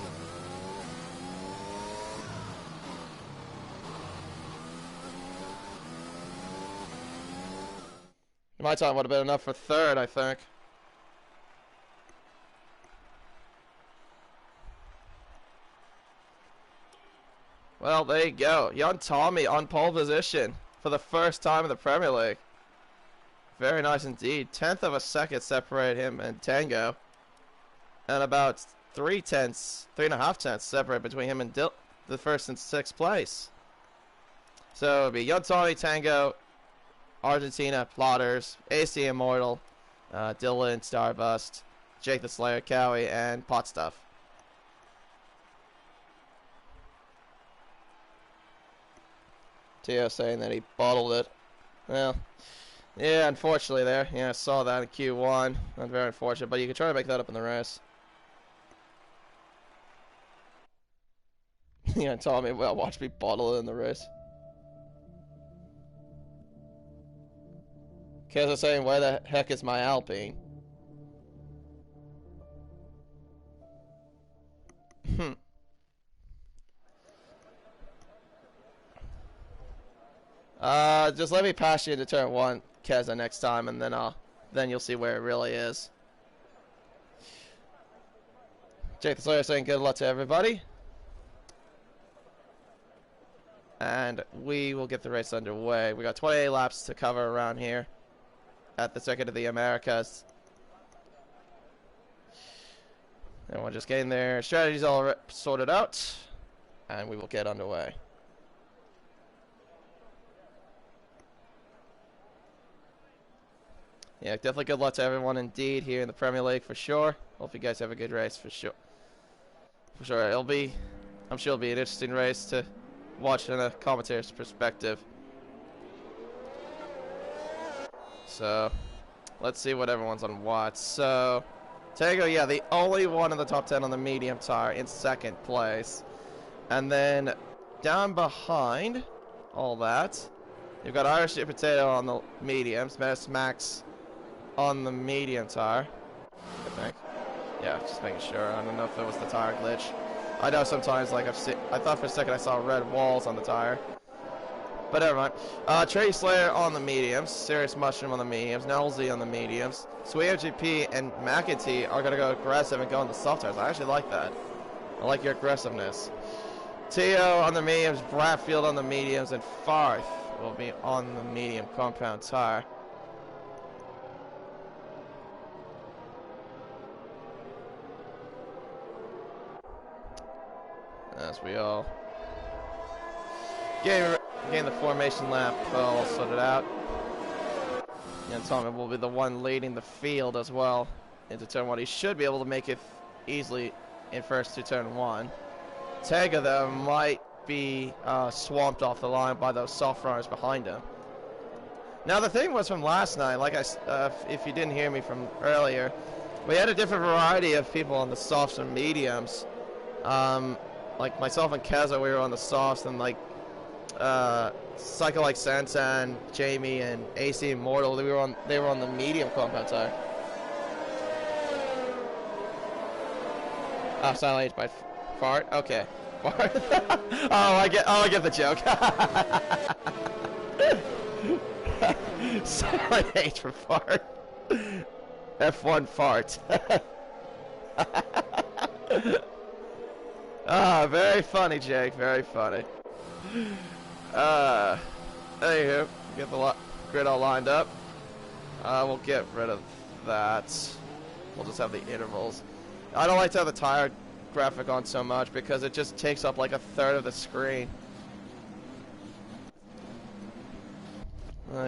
My time would have been enough for third, I think. Well, there you go. Young Tommy on pole position for the first time in the Premier League. Very nice indeed. 1/10 of a second separate him and Tango. And about 3.5 tenths separate between him and the first and sixth place. So it would be Young Tommy, Tango, Argentina, Plotters, AC Immortal, Dylan, Starbust, Jake the Slayer, Cowie, and Potstuff. Tio saying that he bottled it. Well, yeah, unfortunately there. Yeah, I saw that in Q1. Not very unfortunate, but you can try to make that up in the race. Yeah, Tommy, well, watch me bottle it in the race. Keza saying, where the heck is my Alpine? Just let me pass you into turn 1, Keza, next time, and then you'll see where it really is. Jake the Slayer saying good luck to everybody. And we will get the race underway. We got 28 laps to cover around here at the Circuit of the Americas. Everyone just getting their strategies all sorted out. and we will get underway. Yeah, definitely good luck to everyone indeed here in the Premier League for sure. Hope you guys have a good race for sure. I'm sure it'll be an interesting race to watch in a commentator's perspective. So, let's see what everyone's on what. So, Tango, yeah, the only one in the top 10 on the medium tire in second place. And then down behind all that, you've got Irish Sweet Potato on the mediums, Menace Max on the medium tire, I think. Yeah, just making sure. I don't know if it was the tire glitch. I know sometimes, like, I thought for a second I saw red walls on the tire. But never mind. Trey Slayer on the mediums, Serious Mushroom on the mediums, Nelsey on the mediums. Sweet MGP and McEntee are going to go aggressive and go on the soft tires. I actually like that. I like your aggressiveness. Tio on the mediums, Bradfield on the mediums, and Farth will be on the medium compound tire. As we all gain the formation lap all sorted out. And Tommy will be the one leading the field as well into turn 1. He should be able to make it easily in first to turn 1. Tega, though, might be swamped off the line by those soft runners behind him. Now, the thing was from last night, like if you didn't hear me from earlier, we had a different variety of people on the softs and mediums. Like myself and Keza, we were on the softs, and like Psycho like Sansan, Jamie, and AC Immortal, they were on the medium compound tire. Oh, Silent H by Fart. Okay, Fart. I get the joke. Silent H for Fart. F1 Fart. Ah, very funny, Jake. Very funny. Anywho, get the grid all lined up. We'll get rid of that. We'll just have the intervals. I don't like to have the tire graphic on so much because it just takes up like a third of the screen.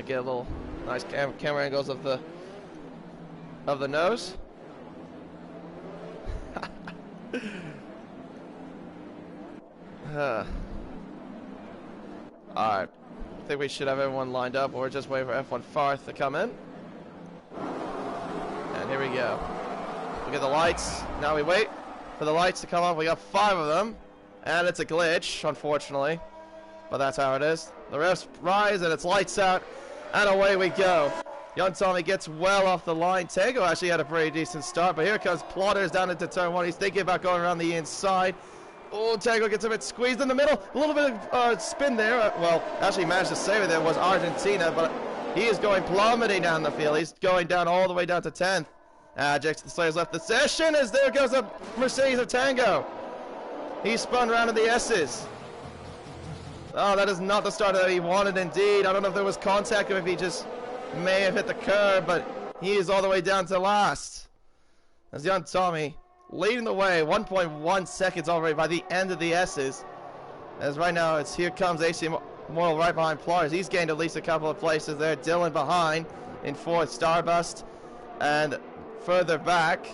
Get a little nice camera angles of the nose. Alright, I think we should have everyone lined up, or just wait for F1 Farth to come in. And here we go. We get the lights, now we wait for the lights to come on. We got 5 of them, and it's a glitch, unfortunately. But that's how it is. The refs rise, and it's lights out, and away we go. Young Tommy gets well off the line. Tego actually had a pretty decent start, but here comes Plotters down into turn 1. He's thinking about going around the inside. Oh, Tango gets a bit squeezed in the middle. A little bit of spin there. Well, actually managed to save it there was Argentina, but he is going plummeting down the field. He's going down all the way down to 10th. Jackson Slayer's left the session as there goes a Mercedes of Tango. He spun around in the S's. Oh, that is not the start that he wanted indeed. I don't know if there was contact or if he just may have hit the curb, but he is all the way down to last. As young Tommy leading the way, 1.1 seconds already by the end of the S's. As right now, here comes AC Immortal right behind Plotters. He's gained at least a couple of places there. Dylan behind in 4th, Starbust. And further back,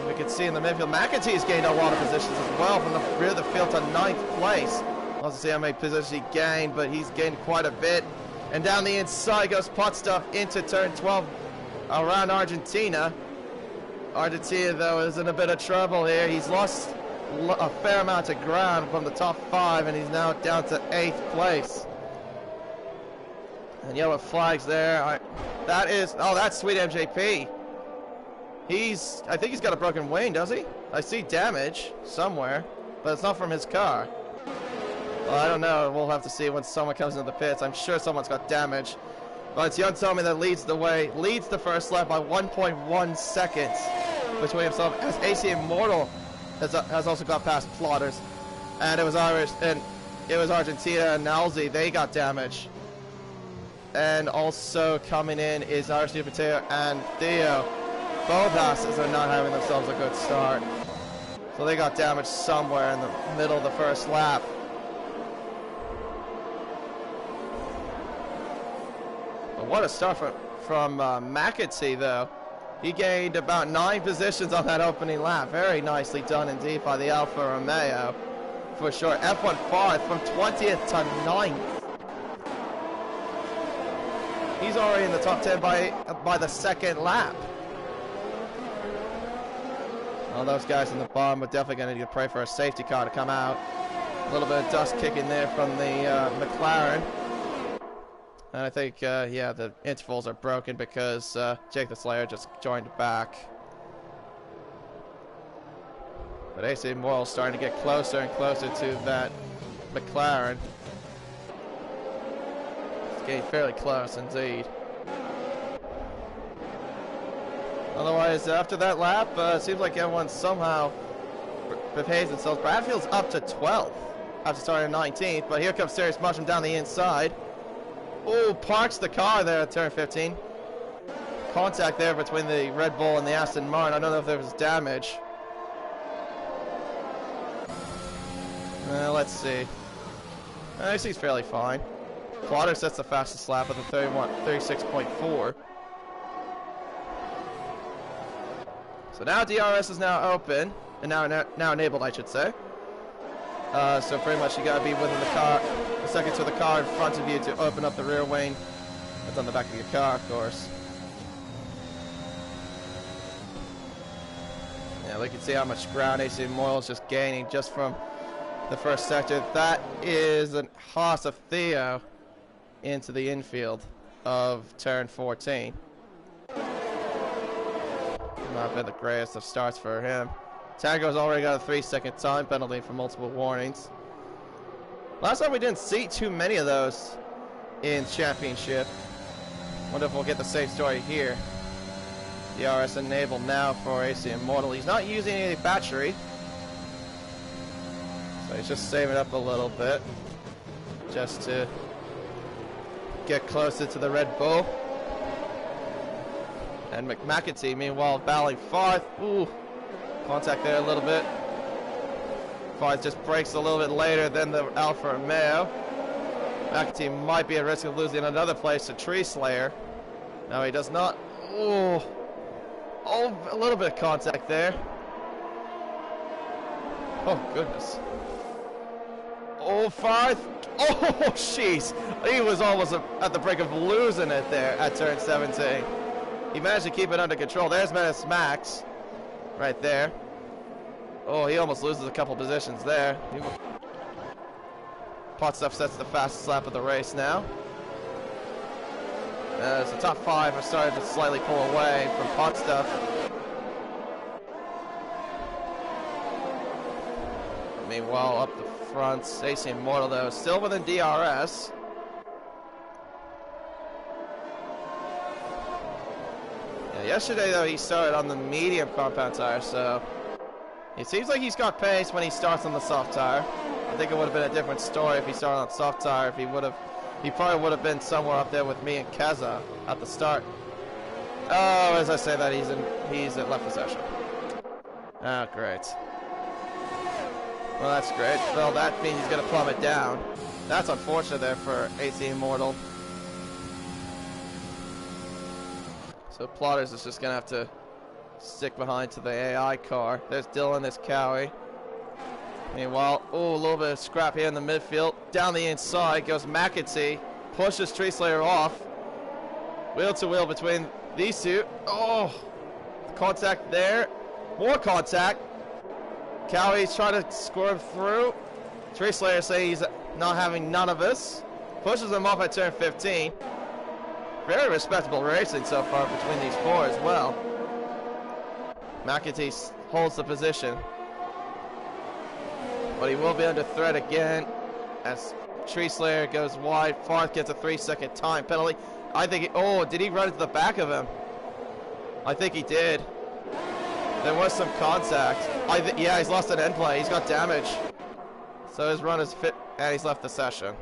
we can see in the midfield, McEntee's gained a lot of positions as well from the rear of the field to 9th place. Let's see how many positions he gained, but he's gained quite a bit. And down the inside goes Potstuff into turn 12 around Argentina. Argentina, though, is in a bit of trouble here. He's lost a fair amount of ground from the top 5, and he's now down to 8th place. And yellow flags there. That's Sweet MJP. I think he's got a broken wing, does he? I see damage somewhere, but it's not from his car. Well, I don't know. We'll have to see when someone comes into the pits. I'm sure someone's got damage. But it's Young Tommy that leads the way, leads the first lap by 1.1 seconds between himself, as AC Immortal has also got past Plotters. And it was Argentina and Nalzi, they got damage. And also coming in is Irish Potato and Theo. Both houses are not having themselves a good start. So they got damaged somewhere in the middle of the first lap. But what a start from McAtee, though. He gained about 9 positions on that opening lap. Very nicely done indeed by the Alfa Romeo. For sure, F1 fourth from 20th to 9th. He's already in the top 10 by the second lap. Well, those guys in the bottom are definitely going to need to pray for a safety car to come out. A little bit of dust kicking there from the McLaren. And I think, yeah, the intervals are broken because Jake the Slayer just joined back. But AC Immortal's starting to get closer and closer to that McLaren. It's getting fairly close indeed. Otherwise, after that lap, it seems like everyone somehow behaves themselves. Bradfield's up to 12th after starting 19th, but here comes Serious Motion down the inside. Oh, parks the car there at turn 15. Contact there between the Red Bull and the Aston Martin. I don't know if there was damage. Let's see. I think he's fairly fine. Plotter sets the fastest lap at the 36.4. So now DRS is now open, and now enabled, I should say. So pretty much you gotta be within the car, a second to the car in front of you to open up the rear wing. That's on the back of your car, of course. Yeah, we can see how much ground AC Immortal is just gaining just from the first sector. That is a Haas of Theo into the infield of turn 14. Not been the greatest of starts for him. Tango's already got a 3-second time penalty for multiple warnings. Last time we didn't see too many of those in Championship. Wonder if we'll get the same story here. DRS enabled now for AC Immortal. He's not using any battery, so he's just saving up a little bit just to get closer to the Red Bull. And McAtee, meanwhile, battling fourth. Ooh, contact there a little bit. Fourth just breaks a little bit later than the Alfa Romeo. McAtee might be at risk of losing another place to Tree Slayer. No, he does not. Ooh. Oh, a little bit of contact there. Oh, goodness. Oh, fourth. Oh, jeez. He was almost at the brink of losing it there at turn 17. He managed to keep it under control. There's Menace Max right there. Oh, he almost loses a couple positions there. Pot Stuff sets the fastest lap of the race now. As the top 5 are starting to slightly pull away from Pot Stuff. Meanwhile, up the front, AC Immortal, though, still within DRS. Yesterday, though, he started on the medium compound tire, so it seems like he's got pace when he starts on the soft tire. I think it would have been a different story if he started on soft tire. If he probably would have been somewhere up there with me and Keza at the start. Oh, as I say that, he's at left possession. Oh, great. Well, that's great. Well, that means he's going to plummet down. That's unfortunate there for AC Immortal. So Plotters is just going to have to stick behind to the AI car. There's Dylan, there's Cowie. Meanwhile, oh, a little bit of scrap here in the midfield. Down the inside goes McAtee. Pushes Tree Slayer off. Wheel to wheel between these two. Oh, contact there. More contact. Cowie's trying to swerve through. Tree Slayer saying he's not having none of this. Pushes him off at turn 15. Very respectable racing so far between these four as well. McAtee holds the position. But he will be under threat again as Tree Slayer goes wide. Farth gets a 3-second time penalty. I think, did he run into the back of him? I think he did. There was some contact. Yeah, he's lost an end play. He's got damage. So his run is fit, and he's left the session.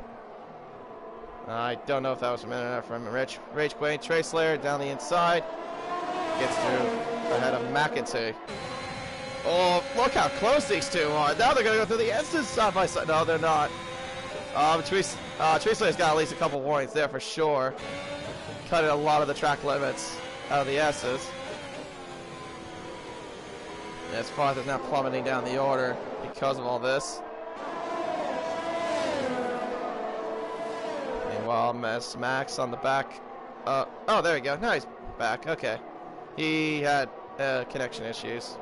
I don't know if that was a minute enough for him. Rage Queen, Tree Slayer down the inside. Gets through ahead of McAtee. Oh, look how close these two are. Now they're going to go through the S's side by side. No, they're not. Teresa has got at least a couple warnings there for sure. Cutting a lot of the track limits out of the S's. As Farth is now plummeting down the order because of all this. Meanwhile, Max on the back. Oh, there we go. Now he's back. Okay. He had connection issues.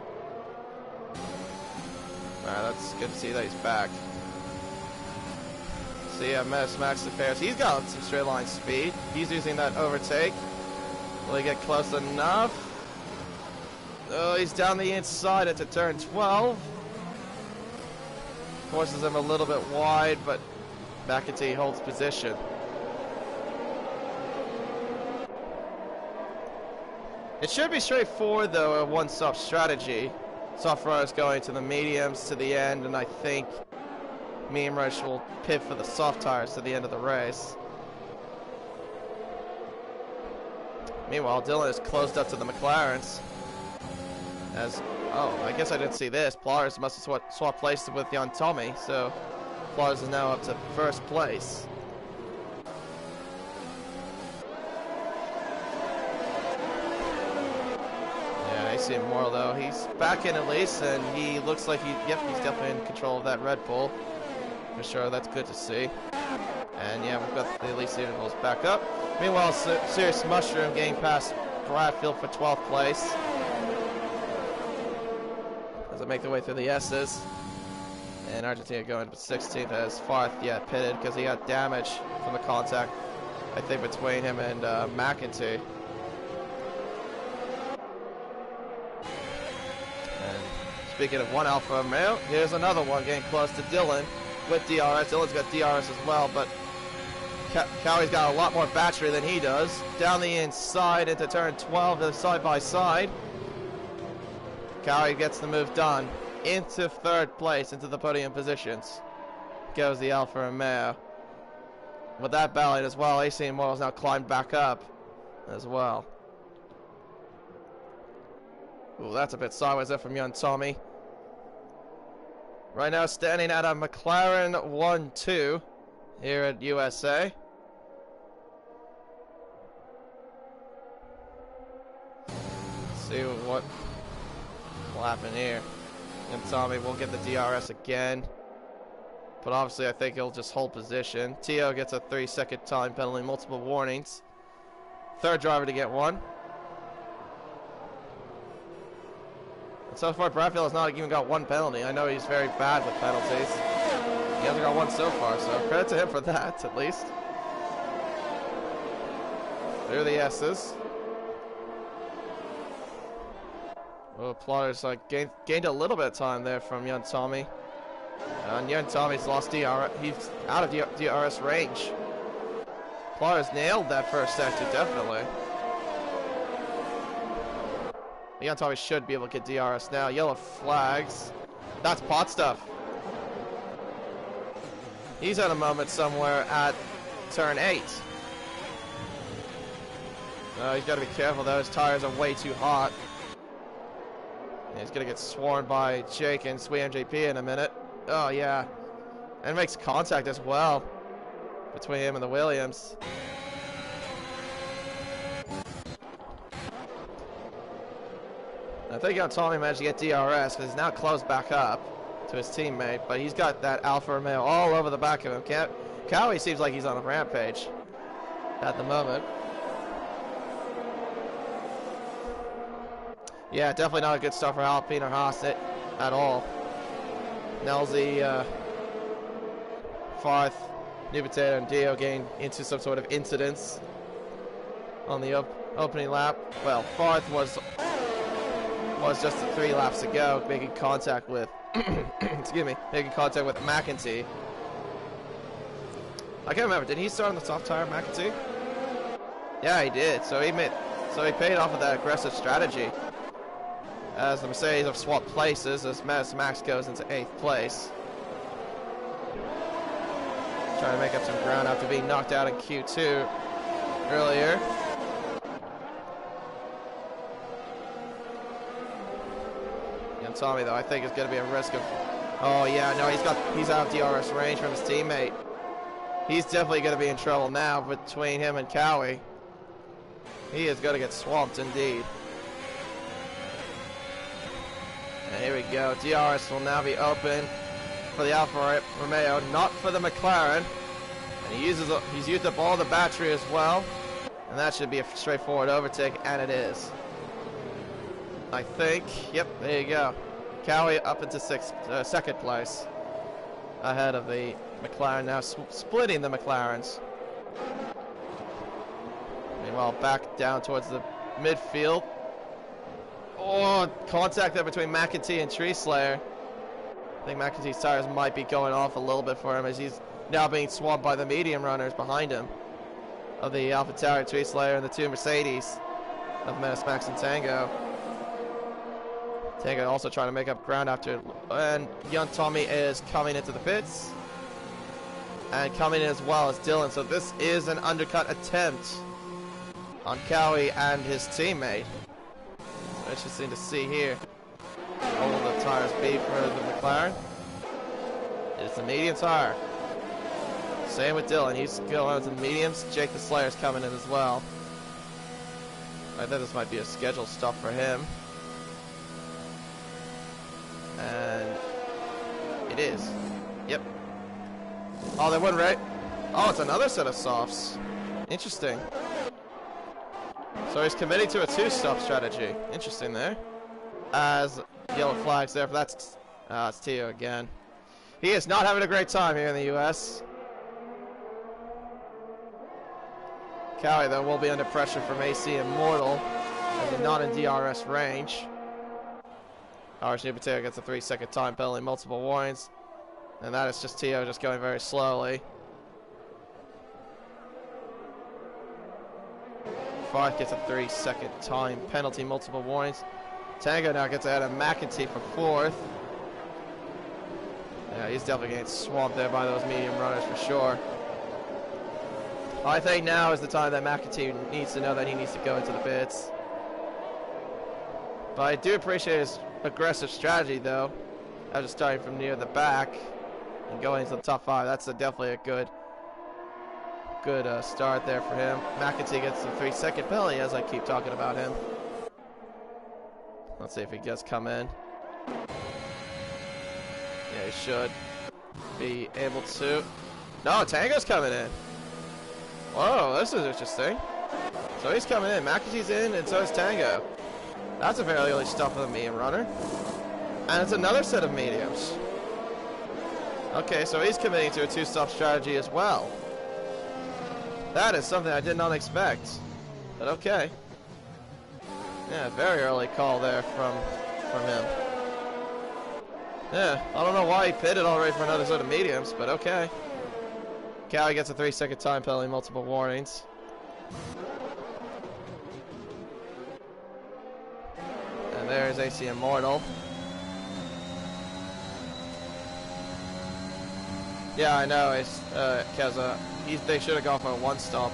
Alright, that's good to see that he's back. So yeah, Max affairs. He's got some straight line speed. He's using that overtake. Will he get close enough? Oh, he's down the inside into turn 12. Forces him a little bit wide, but McEntee holds position. It should be straightforward, though, a one-stop strategy. Soft runners going to the mediums to the end, and I think Medium Rush will pit for the soft tires to the end of the race. Meanwhile, Dylan is closed up to the McLarens. Oh, I guess I didn't see this. Plars must have swapped places with Jan Tommy, so Plars is now up to first place. Yeah, I see him more though. He's back in at least, and he looks like he's definitely in control of that Red Bull. For sure, that's good to see. And yeah, we've got the Elite Vehicles back up. Meanwhile, Serious Mushroom getting past Bradfield for 12th place. As they make their way through the S's. And Argentina going to 16th as Farth, pitted because he got damage from the contact, I think, between him and McEntee. And speaking of one Alfa Romeo, here's another one getting close to Dylan with DRS. Dylan's got DRS as well, but Cowie's got a lot more battery than he does. Down the inside into turn 12, side by side. Cowie gets the move done. Into third place, into the podium positions. Goes the Alfa Romeo. With that ballot as well, AC Immortals now climbed back up as well. Ooh, that's a bit sideways there from young Tommy. Right now standing at a McLaren 1-2 here at USA. Let's see what will happen here. And Tommy will get the DRS again. But obviously I think he'll just hold position. Tio gets a 3-second time penalty, multiple warnings. Third driver to get one. And so far Bradfield has not even got one penalty. I know he's very bad with penalties. He hasn't got one so far, so credit to him for that at least. Through the S's. Oh, Plotters gained a little bit of time there from young Tommy. And young Tommy's lost DRS. He's out of DRS range. Plotters nailed that first sector, definitely. Young Tommy should be able to get DRS now. Yellow flags. That's pot stuff. He's had a moment somewhere at turn 8. He's got to be careful though. His tires are way too hot. He's going to get swarmed by Jake and Sweet MJP in a minute. Oh, yeah. And makes contact as well between him and the Williams. I think Tommy managed to get DRS because he's now close back up to his teammate, but he's got that Alfa Romeo all over the back of him. Cowie seems like he's on a rampage at the moment. Yeah, definitely not a good start for Alpine or Haas at all. Nelzy, Farth, New Potato, and Dio getting into some sort of incidents on the opening lap. Well, Farth was just 3 laps to go, making contact with, making contact with McEntee. I can't remember. Did he start on the soft tire, McEntee? Yeah, he did. So he paid off of that aggressive strategy. As the Mercedes have swapped places, as Max goes into 8th place. Trying to make up some ground after being knocked out in Q2 earlier. And Tommy, though, I think is going to be a risk of... Oh, yeah, no, he's out of DRS range from his teammate. He's definitely going to be in trouble now between him and Cowie. He is going to get swamped, indeed. And here we go. DRS will now be open for the Alfa Romeo, not for the McLaren. And he's used up all the battery as well. And that should be a straightforward overtake, and it is. I think. Yep, there you go. Cowie up into second place. Ahead of the McLaren, now splitting the McLarens. Meanwhile, back down towards the midfield. Oh, contact there between McEntee and Tree Slayer. I think McEntee's tires might be going off a little bit for him as he's now being swamped by the medium runners behind him. Of the AlphaTauri, Tree Slayer, and the two Mercedes of Menace Max and Tango. Tango also trying to make up ground after, and Young Tommy is coming into the pits. And coming in as well as Dylan, so this is an undercut attempt on Cowie and his teammate. Interesting to see here. What will the tires be for the McLaren? It's the medium tire. Same with Dylan, he's going to the mediums. Jake the Slayer's coming in as well. I think this might be a scheduled stop for him. And it is. Yep. Oh, they went right. Oh, it's another set of softs. Interesting. So he's committing to a two-stop strategy. Interesting there. As yellow flags there. That's it's Tio again. He is not having a great time here in the U.S. Cowie, though, will be under pressure from AC Immortal as he's not in DRS range. Irish New Potato gets a 3-second time penalty, multiple warnings. And that is just Tio just going very slowly. Farth gets a 3-second time penalty, multiple warnings. Tango now gets ahead of McEntee for fourth. Yeah, he's definitely getting swamped there by those medium runners for sure. I think now is the time that McEntee needs to know that he needs to go into the pits. But I do appreciate his aggressive strategy, though. After starting from near the back and going into the top 5, that's definitely a good start there for him. McEntee gets the 3-second penalty as I keep talking about him. Let's see if he does come in. Yeah, he should be able to. No, Tango's coming in. Whoa, this is interesting. So he's coming in. McEntee's in, and so is Tango. That's a fairly early stop for the medium runner. And it's another set of mediums. Okay, so he's committing to a two-stop strategy as well. That is something I did not expect. But okay. Yeah, very early call there from him. Yeah, I don't know why he pitted already for another set of mediums, but okay. Cowie gets a 3-second time penalty, multiple warnings. And there's AC Immortal. Yeah, I know. It's Keza. They should have gone for a one-stop.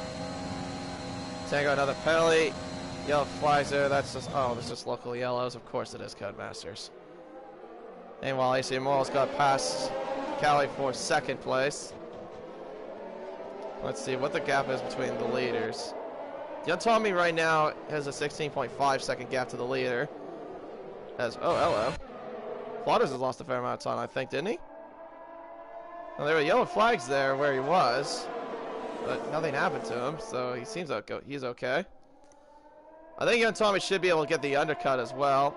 Tango another penalty. Yellow flags there. That's just that's just local yellows. Of course it is, Codemasters. Meanwhile, AC Immortal's got past Cowie for second place. Let's see what the gap is between the leaders. Young Tommy right now has a 16.5 second gap to the leader. As hello. Plotters has lost a fair amount of time, I think, didn't he? Well, there were yellow flags there where he was, but nothing happened to him, so he seems okay. He's okay. I think Young Tommy should be able to get the undercut as well.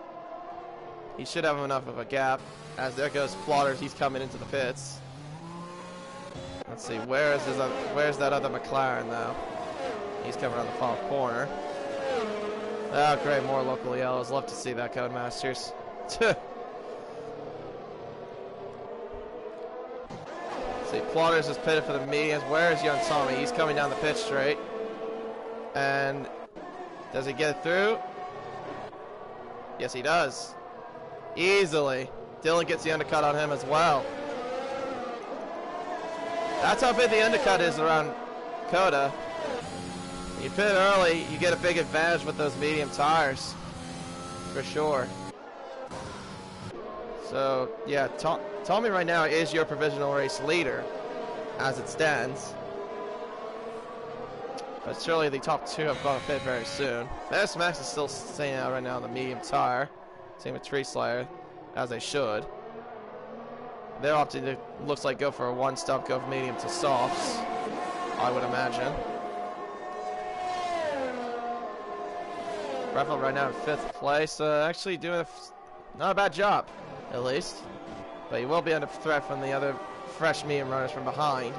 He should have enough of a gap. As there goes Plotters, he's coming into the pits. Let's see, where's that other McLaren now? He's coming around the final corner. Oh, great, more local yellows. Love to see that, Codemasters. See, Plotters is pitted for the mediums. Where's Young Tommy? He's coming down the pitch straight. And does he get through? Yes, he does. Easily. Dylan gets the undercut on him as well. That's how big the undercut is around Coda. You pit early, you get a big advantage with those medium tires. For sure. So, yeah, Tommy right now is your provisional race leader as it stands. But surely the top two have got to pit very soon. Menace Max is still staying out right now on the medium tire. Same with Tree Slayer, as they should. They're opting to, looks like, go for a one-stop, go from medium to softs, I would imagine. Bradfield right now in 5th place, actually doing not a bad job, at least. But he will be under threat from the other fresh medium runners from behind.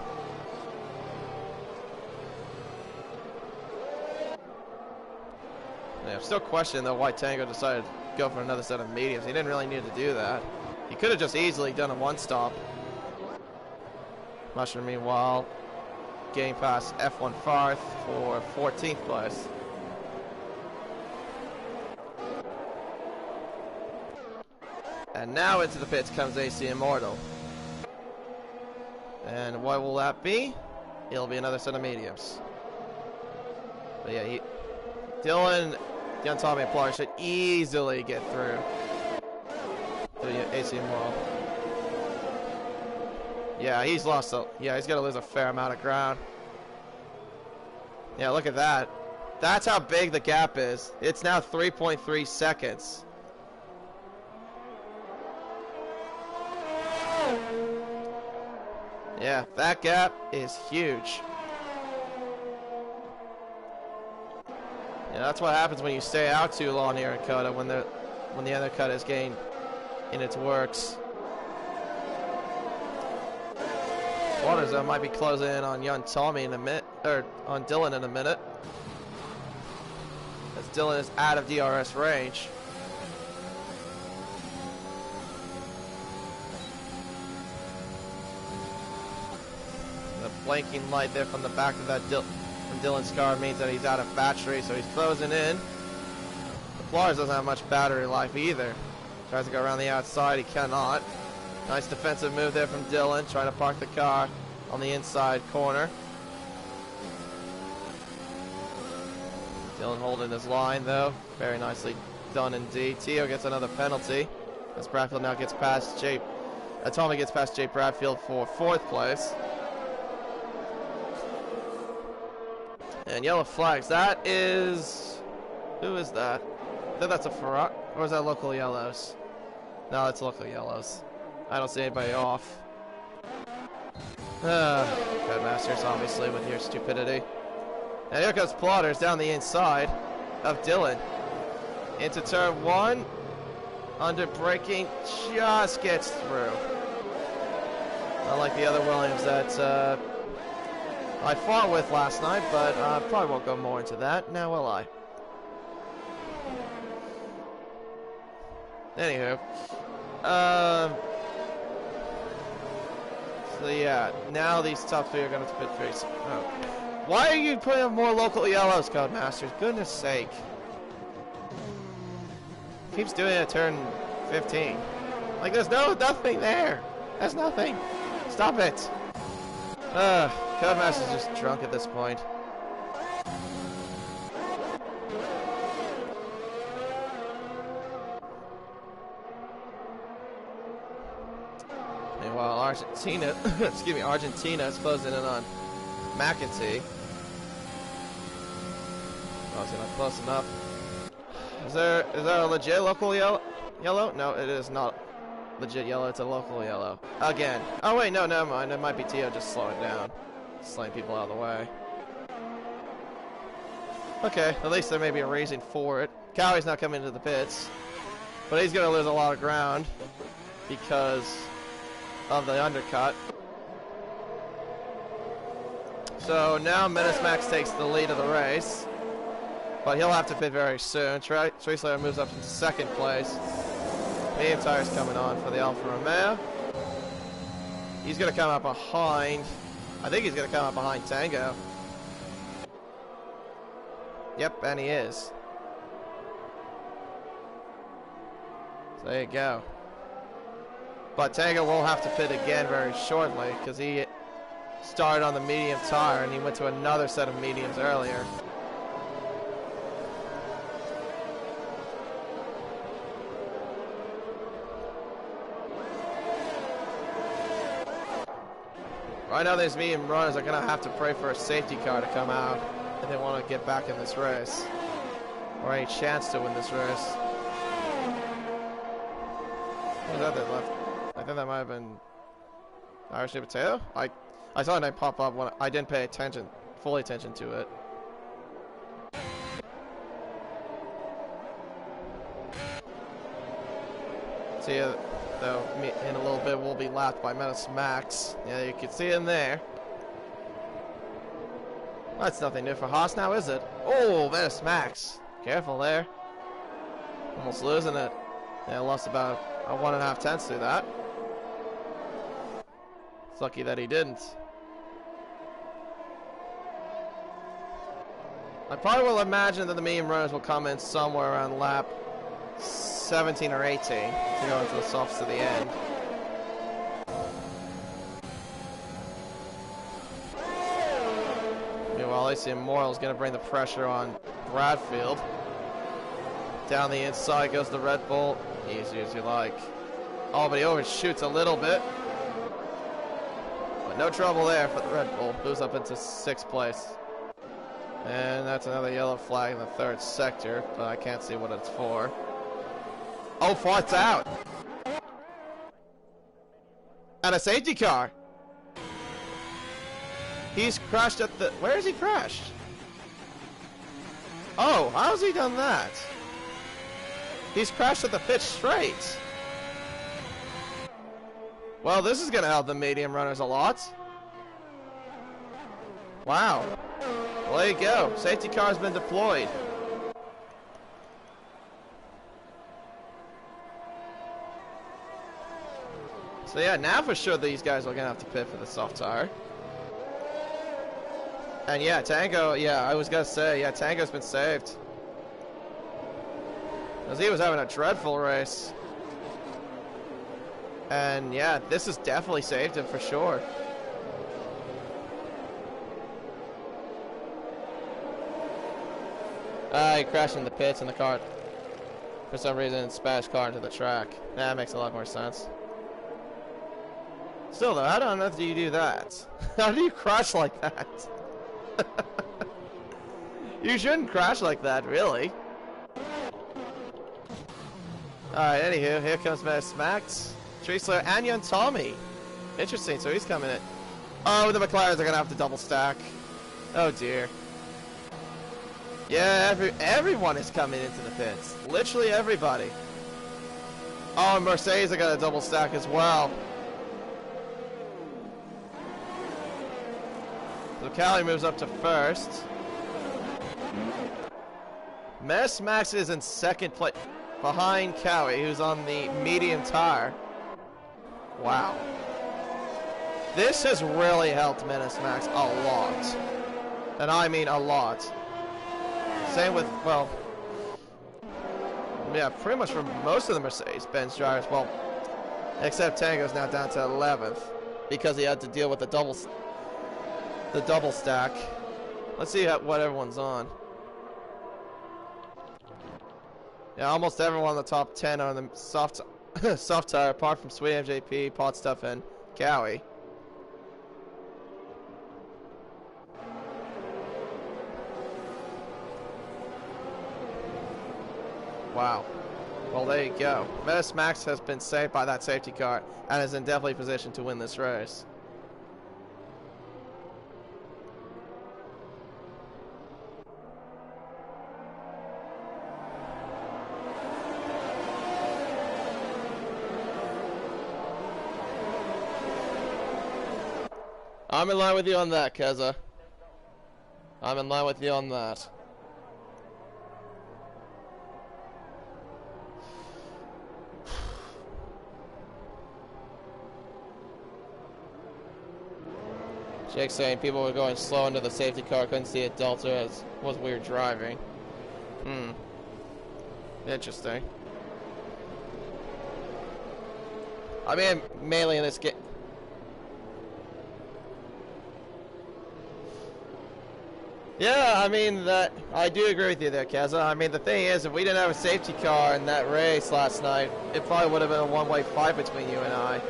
Yeah, I'm still questioning though why Tango decided to go for another set of mediums. He didn't really need to do that. He could have just easily done a one-stop. Mushroom, meanwhile, getting past F1 Farth for 14th place. And now into the pits comes AC Immortal. And what will that be? It'll be another set of mediums. But yeah, Dylan, Tommy, and Plar should easily get through the AC Immortal. Yeah, he's lost he's got to lose a fair amount of ground. Yeah, look at that. That's how big the gap is. It's now 3.3 seconds. Yeah, that gap is huge. Yeah, that's what happens when you stay out too long here in COTA, when the undercut is gained in its works. Waterzone might be closing in on young Tommy in a minute, or on Dylan in a minute, as Dylan is out of DRS range. The blinking light there from the back of that from Dylan's car means that he's out of battery, so he's closing in. The Flores doesn't have much battery life either. Tries to go around the outside, he cannot. Nice defensive move there from Dylan, trying to park the car on the inside corner. Dylan holding his line though, very nicely done indeed. Tio gets another penalty, as Bradfield now gets past Tommy gets past Jay Bradfield for 4th place. And yellow flags, that is... who is that? I think that's a Ferrari, or is that local yellows? No, it's local yellows. I don't see anybody off. Codemasters, obviously, with your stupidity. And here comes Plotters down the inside of Dylan. Into turn 1. Under braking, just gets through. Unlike the other Williams that I fought with last night, but probably won't go more into that. Now will I? Anywho. So yeah, now these top 3 are going to pit face. Oh. Why are you putting up more local yellows, Codemasters? Goodness sake. Keeps doing it at turn 15. Like, there's nothing there. There's nothing. Stop it. Codemasters just drunk at this point. Meanwhile, Argentina is closing in on McEntee. Oh, is it not close enough? Is there a legit local yellow? No, it is not legit yellow. It's a local yellow. Again. Oh wait, no, never mind. It might be Tio just slowing down, slaying people out of the way. Okay, at least there may be a reason for it. Cowie's not coming into the pits, but he's gonna lose a lot of ground because of the undercut. So now Menace Max takes the lead of the race, but he'll have to pit very soon. Tracer moves up into 2nd place. Medium tires coming on for the Alfa Romeo. He's going to come up behind. I think he's going to come up behind Tango. Yep, and he is. So there you go. But Tango will have to pit again very shortly because he started on the medium tire and he went to another set of mediums earlier. Right now, these medium runners are going to have to pray for a safety car to come out if they want to get back in this race. Or any chance to win this race. Who's that that left? I think that might have been Irish Potato? I saw it pop up when I didn't pay full attention to it. See, though, in a little bit we'll be lapped by Menace Max. Yeah, you can see him there. That's nothing new for Haas now, is it? Oh, Menace Max. Careful there. Almost losing it. Yeah, lost about 1.5 tenths through that. It's lucky that he didn't. I probably will imagine that the medium runners will come in somewhere around lap 17 or 18 to go into the softs to the end. Meanwhile, AC Immortal is going to bring the pressure on Bradfield. Down the inside goes the Red Bull. Easy as you like. Oh, but he overshoots a little bit. But no trouble there for the Red Bull. Moves up into 6th place. And that's another yellow flag in the 3rd sector, but I can't see what it's for. Oh, fart's out. And a safety car. He's crashed at the... Where has he crashed? Oh, how's he done that? He's crashed at the pitch straight. Well, this is going to help the medium runners a lot. Wow. Well, there you go. Safety car's been deployed. So yeah, now for sure these guys are going to have to pit for the soft tire. And yeah, Tango, yeah, I was going to say, yeah, Tango's been saved. Because he was having a dreadful race. And yeah, this has definitely saved him for sure. He crashed in the pits and the car, for some reason, smashed car into the track. That makes a lot more sense. Still though, how on earth do you do that? How do you crash like that? You shouldn't crash like that, really. Alright, anywho, here comes Menace Max, Treesler, and young Tommy. Interesting, so he's coming in. Oh, the McLarens are going to have to double stack. Oh dear. Yeah, everyone is coming into the pits. Literally everybody. Oh, and Mercedes are going to double stack as well. So Cali moves up to 1st. Menace Max is in 2nd place, behind Cowie, who's on the medium tire. Wow. This has really helped Menace Max a lot. And I mean a lot. Same with, well, yeah, pretty much for most of the Mercedes-Benz drivers, well, except Tango's now down to 11th because he had to deal with the double stack. Let's see what everyone's on. Yeah, almost everyone in the top 10 are on the soft tire, apart from Sweet MJP, Potstuff, and Cowie. Wow. Well, there you go. Menace Max has been saved by that safety car and is in definitely position to win this race. I'm in line with you on that, Keza. I'm in line with you on that. Jake saying people were going slow into the safety car, couldn't see it Delta as was weird driving. Interesting. I mean, mainly in this game. Yeah, I mean, that I do agree with you there, Keza. I mean, the thing is, if we didn't have a safety car in that race last night, it probably would have been a one-way fight between you and I.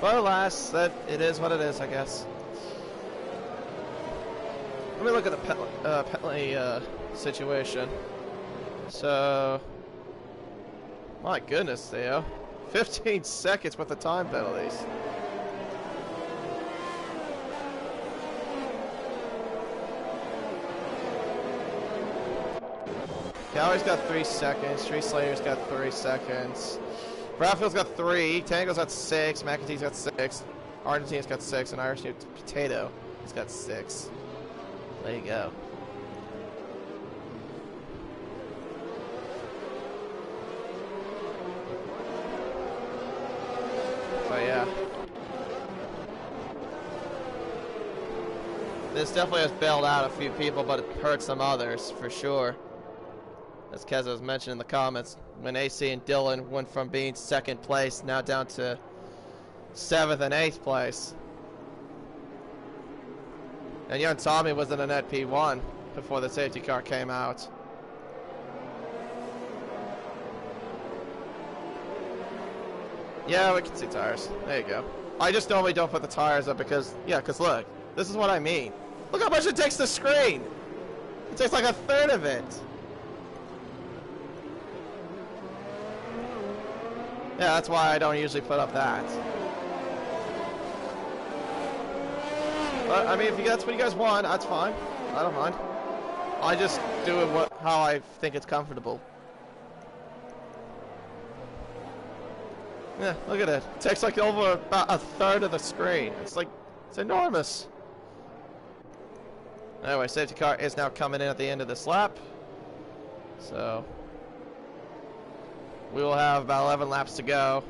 But alas, that it is what it is, I guess. Let me look at the penalty situation. So, my goodness, Theo, 15 seconds with the time penalties. Cowie's got 3 seconds. Tree Slayer's got 3 seconds. Bradfield's got 3. Tango's got 6. McAtee's got 6. Argentina's got 6. And Irish Potato has got 6. There you go. But yeah. This definitely has bailed out a few people, but it hurt some others, for sure. As Keza was mentioned in the comments, when AC and Dylan went from being 2nd place now down to 7th and 8th place. And young Tommy was in a net P1 before the safety car came out. Yeah, we can see tires. There you go. I just normally don't put the tires up because, yeah, because look, this is what I mean. Look how much it takes to screen. It takes like a third of it. Yeah, that's why I don't usually put up that. But, I mean, if that's what you guys want, that's fine. I don't mind. I just do it how I think it's comfortable. Yeah, look at it. It takes like over about a third of the screen. It's like, it's enormous. Anyway, safety car is now coming in at the end of this lap. So, we will have about 11 laps to go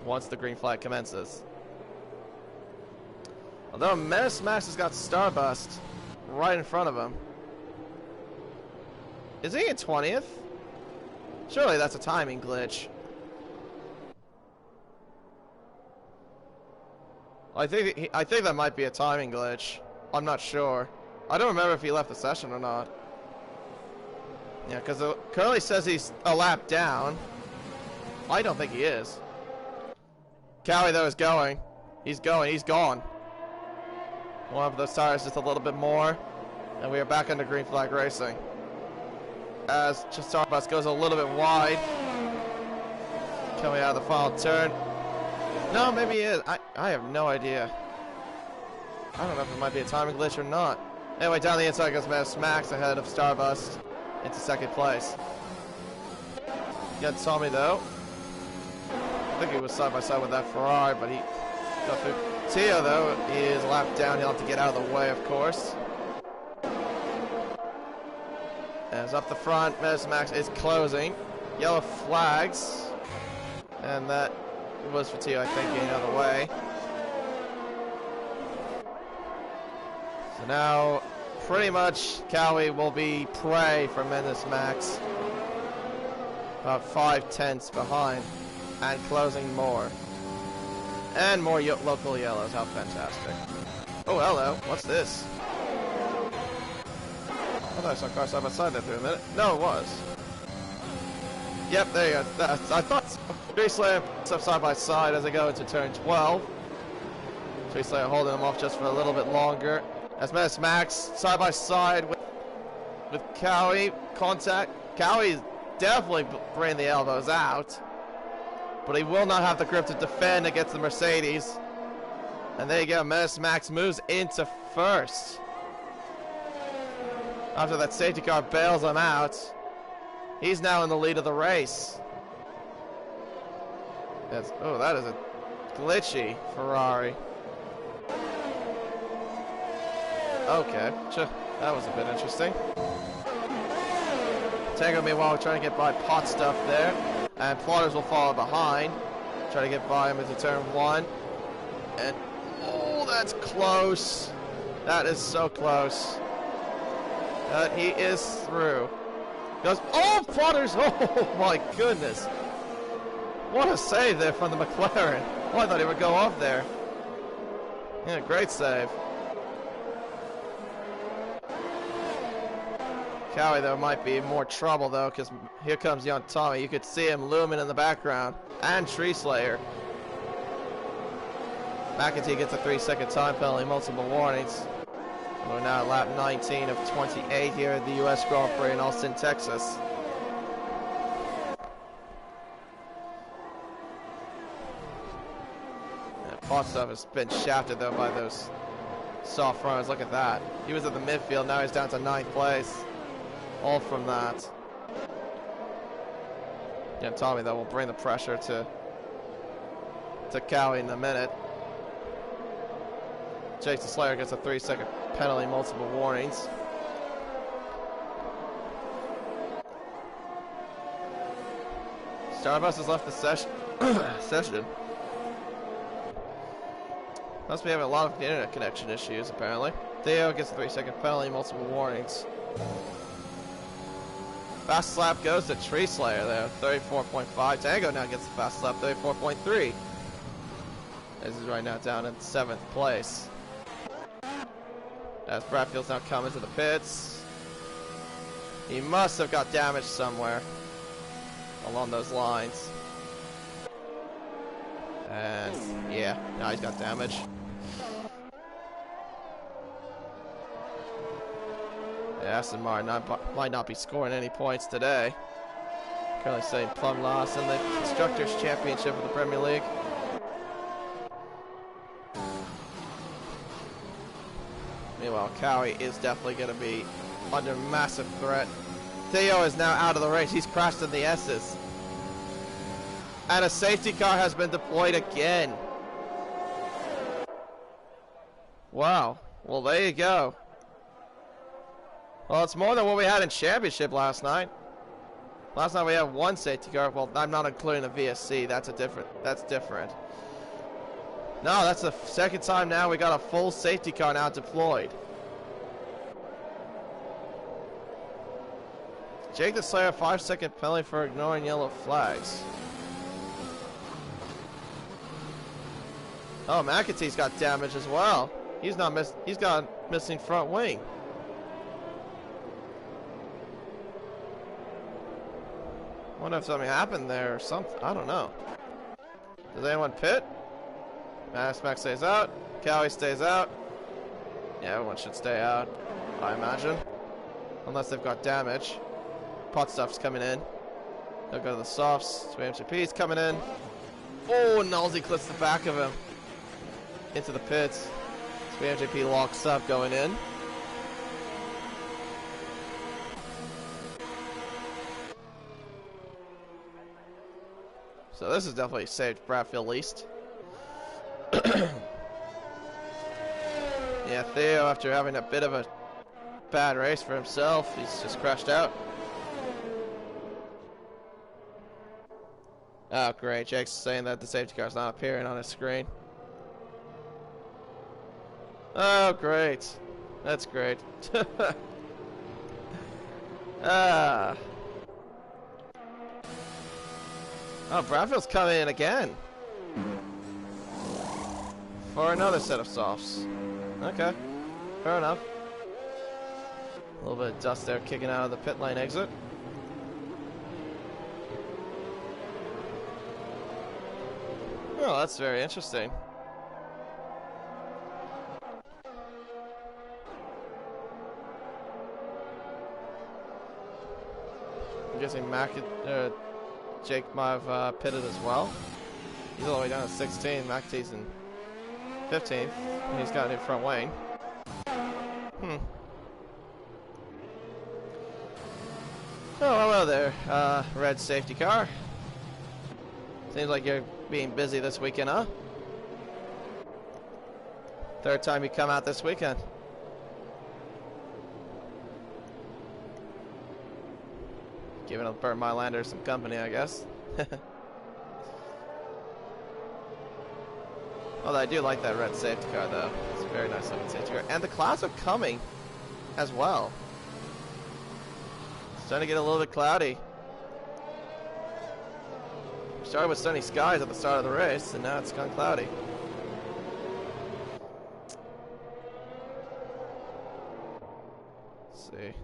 once the green flag commences. Although Menace Max has got Starbust right in front of him. Is he in 20th? Surely that's a timing glitch. I think that might be a timing glitch. I'm not sure. I don't remember if he left the session or not. Yeah, because it currently says he's a lap down. I don't think he is. Cowie, though, is going. He's going. He's gone. One of those tires just a little bit more. And we are back under green flag racing. As Starbust goes a little bit wide. Coming out of the final turn. No, maybe he is. I have no idea. I don't know if it might be a timing glitch or not. Anyway, down the inside goes Max ahead of Starbust into 2nd place. Got Tommy, though. I think he was side by side with that Ferrari, but he got through. Tio, though, is a lap down. He'll have to get out of the way, of course. As up the front, Max is closing. Yellow flags. And that was for Tio, I think, getting out of the way. So now, pretty much, Cowie will be prey for Menace Max. About 5/10 behind. And closing more. And more local yellows. How fantastic. Oh, hello. What's this? I thought I saw a car side by side there for a minute. No, it was. Yep, there you go. I thought so. Tree Slayer up side by side as they go into turn 12. Tree Slayer holding them off just for a little bit longer. As Menace Max side by side with Cowie. Contact. Cowie's definitely bringing the elbows out. But he will not have the grip to defend against the Mercedes. And there you go, Menace Max moves into 1st. After that safety car bails him out, he's now in the lead of the race. Oh, that is a glitchy Ferrari. Okay, that was a bit interesting. Tango, meanwhile, trying to get by Pot Stuff there. And Plotters will follow behind. Try to get by him into turn 1. And, oh, that's close. That is so close. He is through. Goes, oh, Plotters! Oh, my goodness. What a save there from the McLaren. Oh, I thought he would go off there. Yeah, great save. Cowie, though, might be in more trouble, though, because here comes young Tommy. You could see him looming in the background. And Tree Slayer. McAtee gets a 3-second time penalty, multiple warnings. And we're now at lap 19 of 28 here at the US Grand Prix in Austin, Texas. Potstuff has been shafted though by those soft runners. Look at that. He was at the midfield, now he's down to 9th place. All from that. Yeah, Tommy, that will bring the pressure to Cowie in a minute. Jason Slayer gets a 3-second penalty, multiple warnings. Starbus has left the session. Must be having a lot of internet connection issues, apparently. Theo gets a 3-second penalty, multiple warnings. Fast slap goes to Tree Slayer there, 34.5. Tango now gets the fast slap, 34.3. This is right now down in 7th place. As Bradfield's now coming to the pits. He must have got damaged somewhere along those lines. And yeah, now he's got damage. Yeah, Aston Martin might not be scoring any points today. Currently sitting plumb loss in the Constructors' Championship of the Premier League. Meanwhile, Cowie is definitely going to be under massive threat. Theo is now out of the race. He's crashed in the S's. And a safety car has been deployed again. Wow. Well, there you go. Well, it's more than what we had in Championship last night. Last night we had one safety car. Well, I'm not including the VSC. That's different. No, that's the second time now we got a full safety car now deployed. Jake the Slayer, 5-second penalty for ignoring yellow flags. Oh, McAtee's got damage as well. He's got a missing front wing. Wonder if something happened there or something. I don't know. Does anyone pit? Max stays out. Cowie stays out. Yeah, everyone should stay out, I imagine. Unless they've got damage. Pot stuff's coming in. They'll go to the softs. MGP's coming in. Oh, Nalsey clips the back of him. Into the pits. MGP locks up going in. So this has definitely saved Bradfield least. Yeah, Theo, after having a bit of a bad race for himself, he's just crashed out. Oh, great. Jake's saying that the safety car's not appearing on his screen. Oh, great. That's great. Ah. Oh, Bradfield's coming in again. For another set of softs. Okay. Fair enough. A little bit of dust there kicking out of the pit lane exit. Oh, that's very interesting. I'm guessing Jake might have pitted as well. He's all the way down to 16. McAtee's in 15th. And he's got a new front wing. Oh, hello there, red safety car. Seems like you're being busy this weekend, huh? Third time you come out this weekend. Giving Burt Mylander some company, I guess. Although I do like that red safety car, though. It's a very nice looking safety car. And the clouds are coming as well. It's starting to get a little bit cloudy. Started with sunny skies at the start of the race, and now it's gone cloudy. Let's see.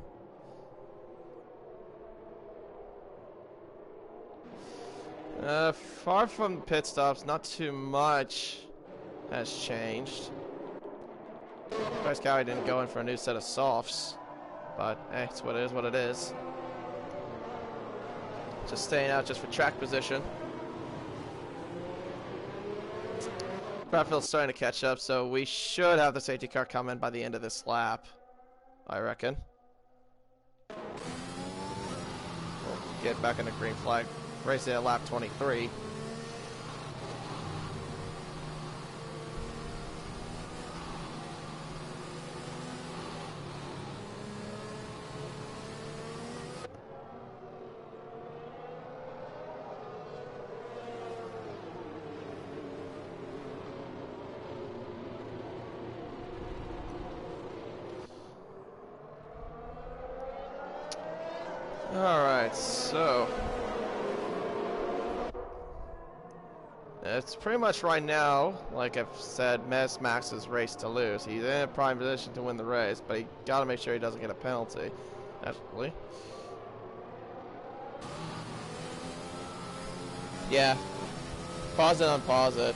Far from pit stops, not too much. has changed. Bryce Cowie didn't go in for a new set of softs, but hey, it's what it is, what it is. Just staying out just for track position. Prattville's starting to catch up, so we should have the safety car come in by the end of this lap, I reckon. We'll get back in the green flag, racing at lap 23. Alright, so it's pretty much right now, like I've said, Mez Max's race to lose. He's in a prime position to win the race, but he gotta make sure he doesn't get a penalty. Actually. Yeah. Pause it, unpause it.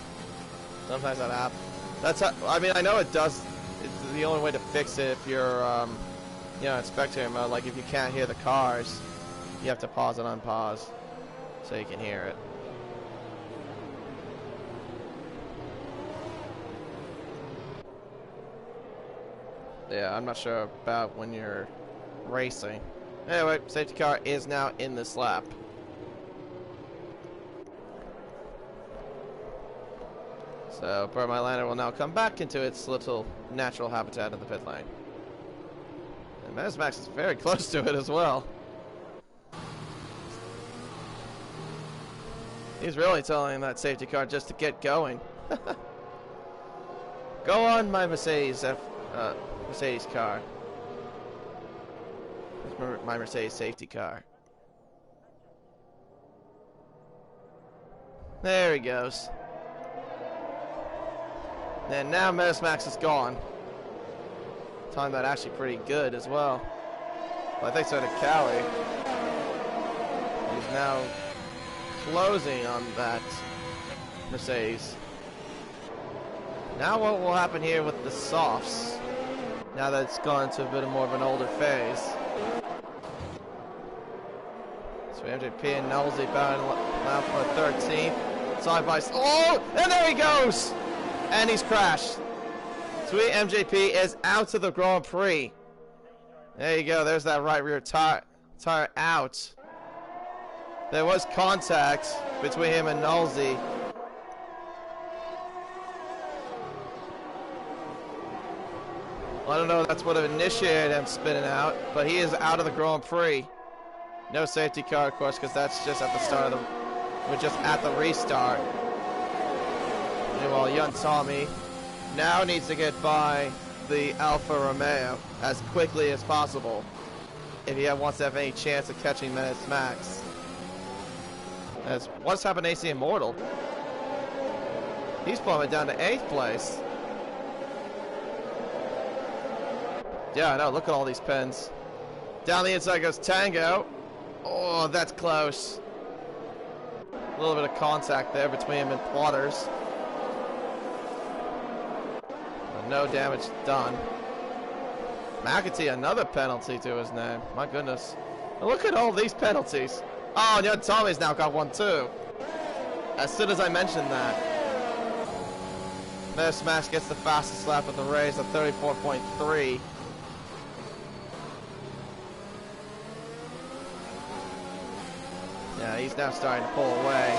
Sometimes that happens. That's how, I mean, I know it does. It's the only way to fix it if you're, you know, in spectator mode. Like, if you can't hear the cars, you have to pause and unpause so you can hear it. Yeah, I'm not sure about when you're racing. Anyway, safety car is now in this lap. So, Burma Liner will now come back into its little natural habitat in the pit lane. And Mez Max is very close to it as well. He's really telling that safety car just to get going. Go on, my Mercedes Mercedes car. My Mercedes safety car. There he goes. And now Mez Max is gone. Timed that actually pretty good as well. But I think so did Cowie. He's now closing on that Mercedes. Now what will happen here with the softs? Now that it's gone to a bit more of an older phase. So MJP and Nolsey battling now for 13th. Side by side. Oh! And there he goes! And he's crashed. Sweet MJP is out of the Grand Prix. There you go. There's that right rear tire out. There was contact between him and Nolsey. I don't know if that's what initiated him spinning out, but he is out of the Grand Prix. No safety car, of course, because that's just at the start of the... We're just at the restart. Meanwhile, young Tommy now needs to get by the Alfa Romeo as quickly as possible if he wants to have any chance of catching Mez Max. As what's happened to AC Immortal? He's plummeted down to 8th place. Yeah, I know. Look at all these pins. Down the inside goes Tango. Oh, that's close. A little bit of contact there between him and Plotters. But no damage done. McAtee, another penalty to his name. My goodness. And look at all these penalties. Oh, and Tommy's now got one too. As soon as I mentioned that. Mez Max gets the fastest lap of the race at 34.3. Yeah, he's now starting to pull away.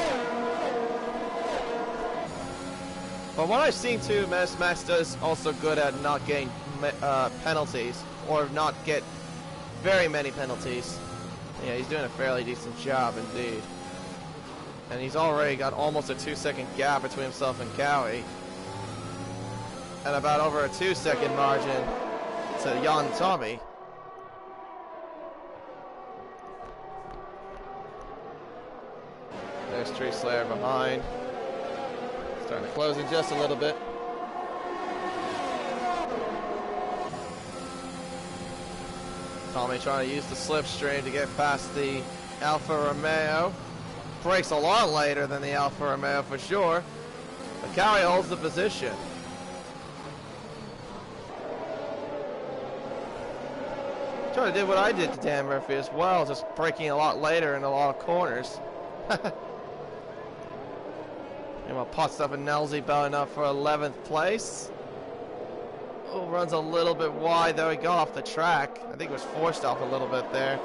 But what I've seen too, Mez Max does also good at not getting penalties, or not get very many penalties. Yeah, he's doing a fairly decent job indeed. And he's already got almost a 2-second gap between himself and Cowie. And about over a 2-second margin to Jan Tommy. There's Tree Slayer behind. Starting to close in just a little bit. Tommy trying to use the slipstream to get past the Alfa Romeo. Brakes a lot later than the Alfa Romeo for sure. But Cowie holds the position. Trying to do what I did to Dan Murphy as well, just breaking a lot later in a lot of corners. Meanwhile, pots up and Nelsey belling up for 11th place. Oh, runs a little bit wide though. He got off the track. I think he was forced off a little bit there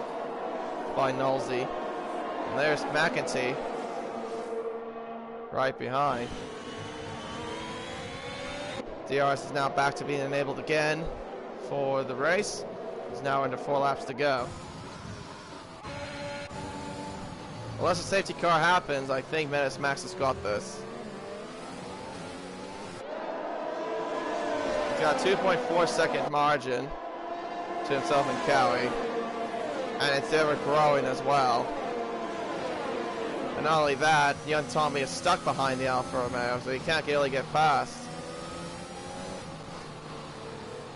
by Nelsey. And there's McEntee right behind. DRS is now back to being enabled again for the race. He's now under 4 laps to go. Unless a safety car happens, I think Menace Max has got this. He's got a 2.4 second margin to himself and Cowie. And it's ever growing as well. And not only that, young Tommy is stuck behind the Alfa Romeo, so he can't really get past.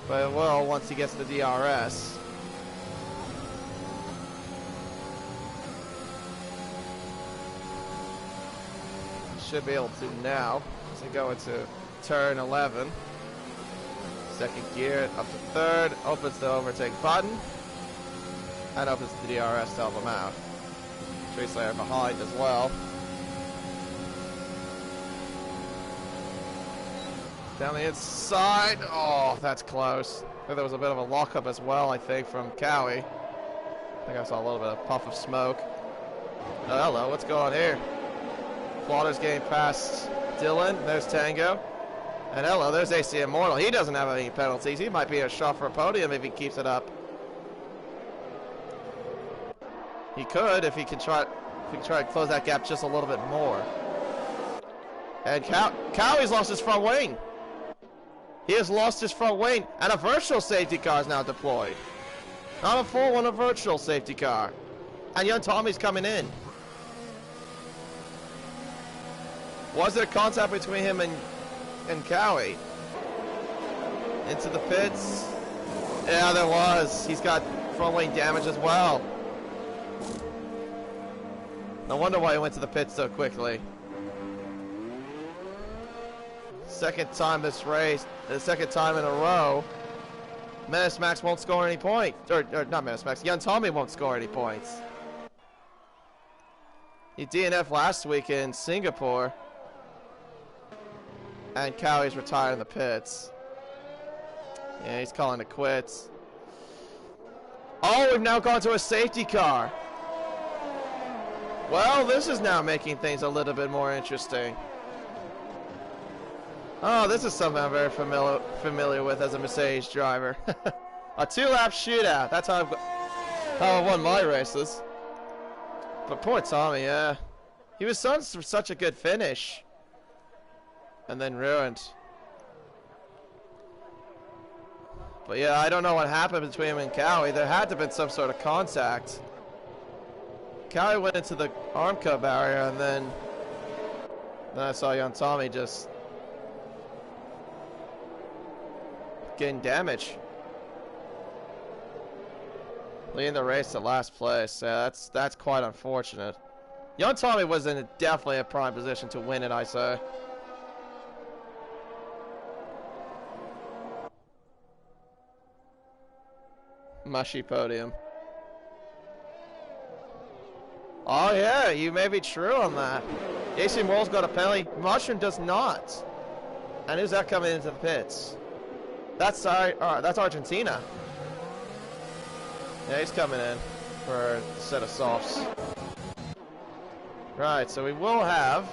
But it will once he gets the DRS. Should be able to now as they go into turn 11. Second gear up to third, opens the overtake button, and opens the DRS to help him out. Trace layer behind as well. Down the inside. Oh, that's close. I think there was a bit of a lockup as well, I think, from Cowie. I think I saw a little bit of puff of smoke. Oh, hello, what's going on here? Slaughter's getting past Dylan. There's Tango. And hello, there's AC Immortal. He doesn't have any penalties. He might be a shot for a podium if he keeps it up. He could if he can try to close that gap just a little bit more. And Cowie's lost his front wing. He has lost his front wing, and a virtual safety car is now deployed. Not a full one, a virtual safety car. And young Tommy's coming in. Was there contact between him and Cowie? Into the pits. Yeah, there was. He's got front wing damage as well. No wonder why he went to the pits so quickly. Second time this race, the second time in a row, Menace Max won't score any points. Or not Menace Max, young Tommy won't score any points. He DNF'd last week in Singapore. And Cowie's retired in the pits. Yeah, he's calling it quits. Oh, we've now gone to a safety car. Well, this is now making things a little bit more interesting. Oh, this is something I'm very familiar with as a Mercedes driver. A 2-lap shootout. That's how I've won my races. But poor Tommy, yeah. He was such a good finish. And then ruined. But yeah, I don't know what happened between him and Cowie. There had to have been some sort of contact. Cowie went into the Armco barrier, and then I saw young Tommy just getting damage. Leading the race to last place. Yeah, that's quite unfortunate. Young Tommy was in definitely a prime position to win it, I say. Mushy podium. Oh yeah, you may be true on that. AC Moll's got a penalty. Mushroom does not. And who's that coming into the pits? That's Argentina. Yeah, he's coming in for a set of softs. Right, so we will have.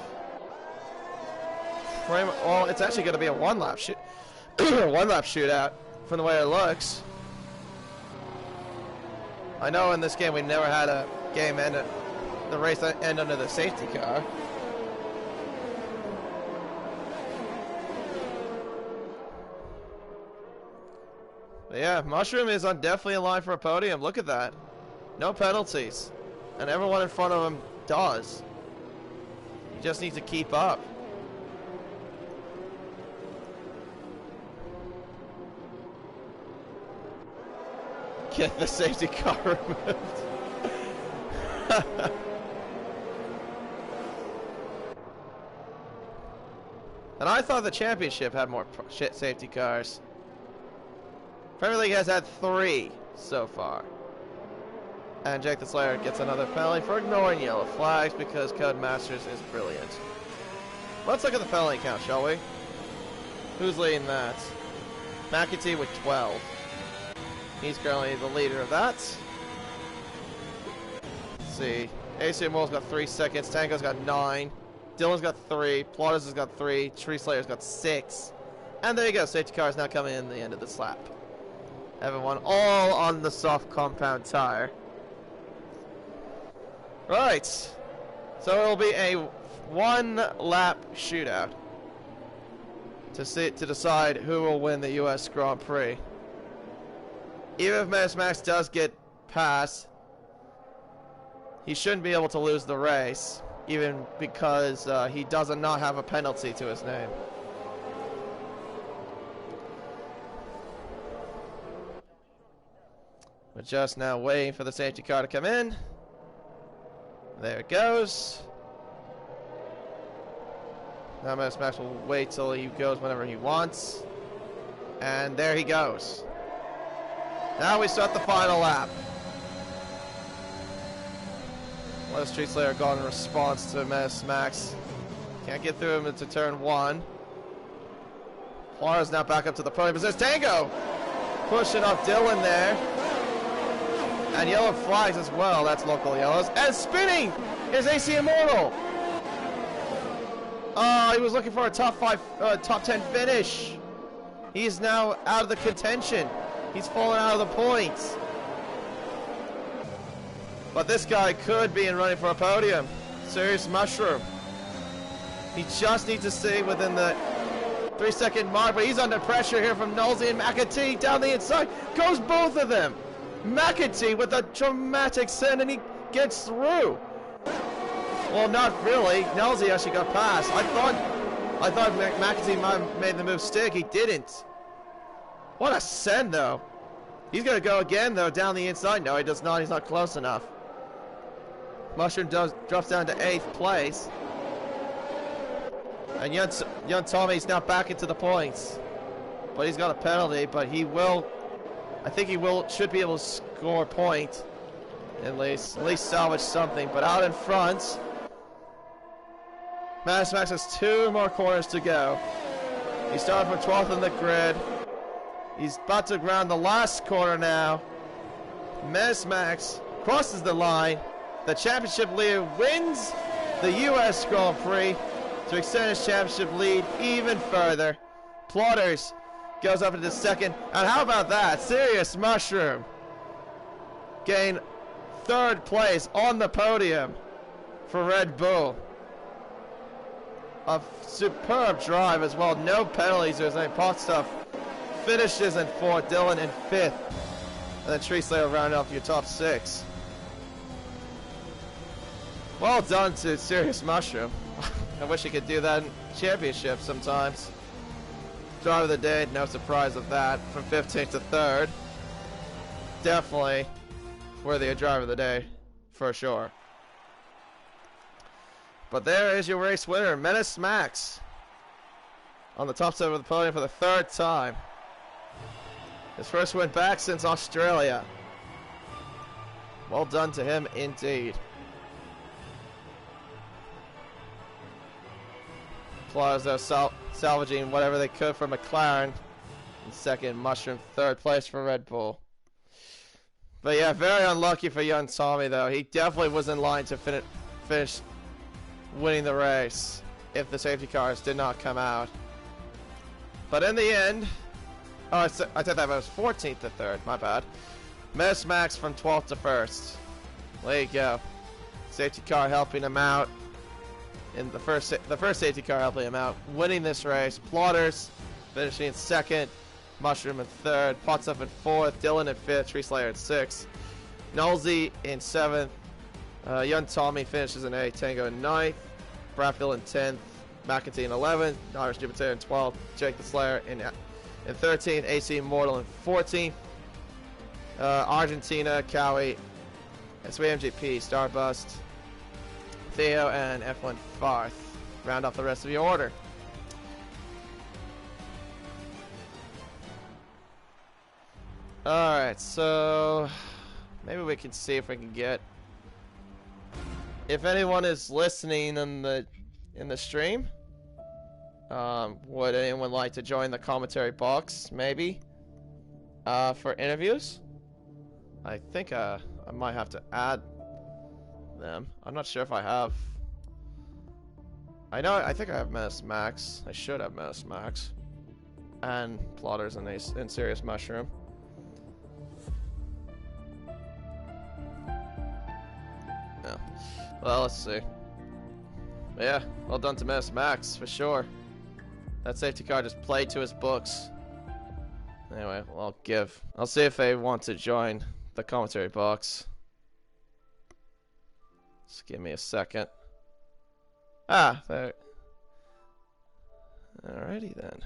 Well, it's actually going to be a one-lap shootout from the way it looks. I know in this game we never had a game end the race end under the safety car. But yeah, Mushroom is definitely in line for a podium. Look at that. No penalties. And everyone in front of him does. He just needs to keep up. Get the safety car removed. And I thought the championship had more safety cars. Premier League has had 3 so far. And Jake the Slayer gets another penalty for ignoring yellow flags because Codemasters is brilliant. Let's look at the penalty count, shall we? Who's leading that? McAtee with 12. He's currently the leader of that. Let's see. AC Mole's got 3 seconds. Tango's got 9. Dylan's got 3. Plotters has got 3. Tree Slayer's got 6. And there you go. Safety car is now coming in the end of this lap. Everyone all on the soft compound tire. Right. So it'll be a 1-lap shootout to decide who will win the U.S. Grand Prix. Even if Menace Max does get past, he shouldn't be able to lose the race, even because he does not have a penalty to his name. We're just now waiting for the safety car to come in. There it goes. Now Menace Max will wait till he goes whenever he wants. And there he goes. Now we start the final lap. What has Tree Slayer gone in response to Menace Max? Can't get through him into turn 1. Flores now back up to the podium. But there's Tango pushing off Dylan there. And yellow flags as well. That's local yellows. And spinning is AC Immortal. Oh, he was looking for a top 10 finish. He's now out of the contention. He's fallen out of the points. But this guy could be in running for a podium. Serious Mushroom. He just needs to stay within the 3-second mark, but he's under pressure here from Nolsey and McAtee down the inside. Goes both of them. McAtee with a dramatic send, and he gets through. Well, not really. Nolsey actually got past. I thought McAtee might have made the move stick. He didn't. What a send, though. He's going to go again, though, down the inside. No, he does not. He's not close enough. Mushroom drops down to 8th place. And young Tommy's now back into the points. But he's got a penalty, but he will... I think he should be able to score a point. At least salvage something. But out in front... Menace Max has 2 more corners to go. He's starting from 12th in the grid. He's about to ground the last corner now. Menace Max crosses the line. The championship leader wins the U.S. Grand Prix to extend his championship lead even further. Plotters goes up into second. And how about that? Serious Mushroom gain 3rd place on the podium for Red Bull. A superb drive as well. No penalties or anything. Potstuff finishes in 4th. Dylan in 5th. And then Tree Slayer rounding off your top 6. Well done to Serious Mushroom. I wish he could do that in championships sometimes. Driver of the day, no surprise of that. From 15th to 3rd. Definitely worthy of driver of the day, for sure. But there is your race winner, Menace Max. On the top 7 of the podium for the 3rd time. His first win back since Australia. Well done to him indeed. Plaza salvaging whatever they could for McLaren in 2nd, Mushroom 3rd place for Red Bull. But yeah, very unlucky for young Tommy though. He definitely was in line to finish winning the race if the safety cars did not come out. But in the end, oh, I said that was 14th to 3rd, my bad. Menace Max from 12th to 1st. There you go. Safety car helping him out. In the first safety car helping him out, winning this race. Plotters finishing in 2nd, Mushroom in 3rd, Potstuff in 4th, Dylan in 5th, Tree Slayer in 6th, Nolsey in 7th, young Tommy finishes in 8th, Tango in 9th, Bradfield in 10th, McAtee in 11th, Irish Jupiter in 12th, Jake the Slayer in 13th, AC Immortal in 14th, Argentina, Cowie, SWMGP, Starbust, Theo and F1 4th. Round off the rest of your order. Alright, so maybe we can see if we can get, if anyone is listening in the stream, would anyone like to join the commentary box maybe for interviews? I think I might have to add them. I'm not sure if I have. I think I have Menace Max. I should have Menace Max. And Plotters and Serious Mushroom. Yeah. Well, let's see. But yeah, well done to Menace Max, for sure. That safety car just played to his books. Anyway, well, I'll see if they want to join the commentary box. Just give me a second. Ah, there. Alrighty then.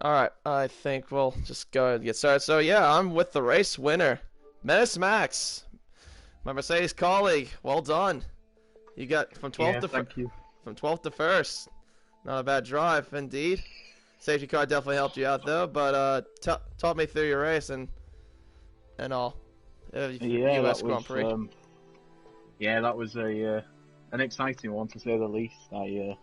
Alright, I think we'll just go ahead and get started. So yeah, I'm with the race winner, Menace Max, my Mercedes colleague. Well done. You got from 12th from 12th to 1st. Not a bad drive indeed. Safety car definitely helped you out though, but talk me through your race and all. US Grand Prix. That was an exciting one to say the least. I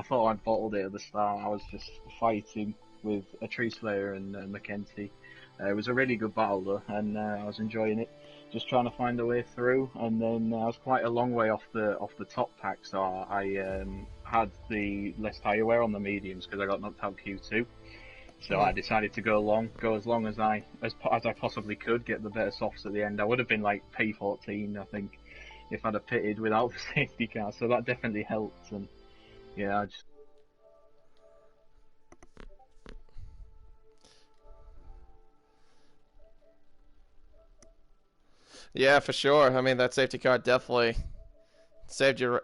thought I'd bottled it at the start. I was just fighting with a Tree Slayer and Mackenzie. It was a really good battle though, and I was enjoying it. Just trying to find a way through, and then I was quite a long way off the top pack, so I had the less tyre wear on the mediums because I got knocked out Q2. So I decided to go as long as I possibly could, get the better softs at the end. I would have been like P14, I think, if I'd have pitted without the safety car. So that definitely helped, and yeah, Yeah, for sure. I mean, that safety car definitely saved you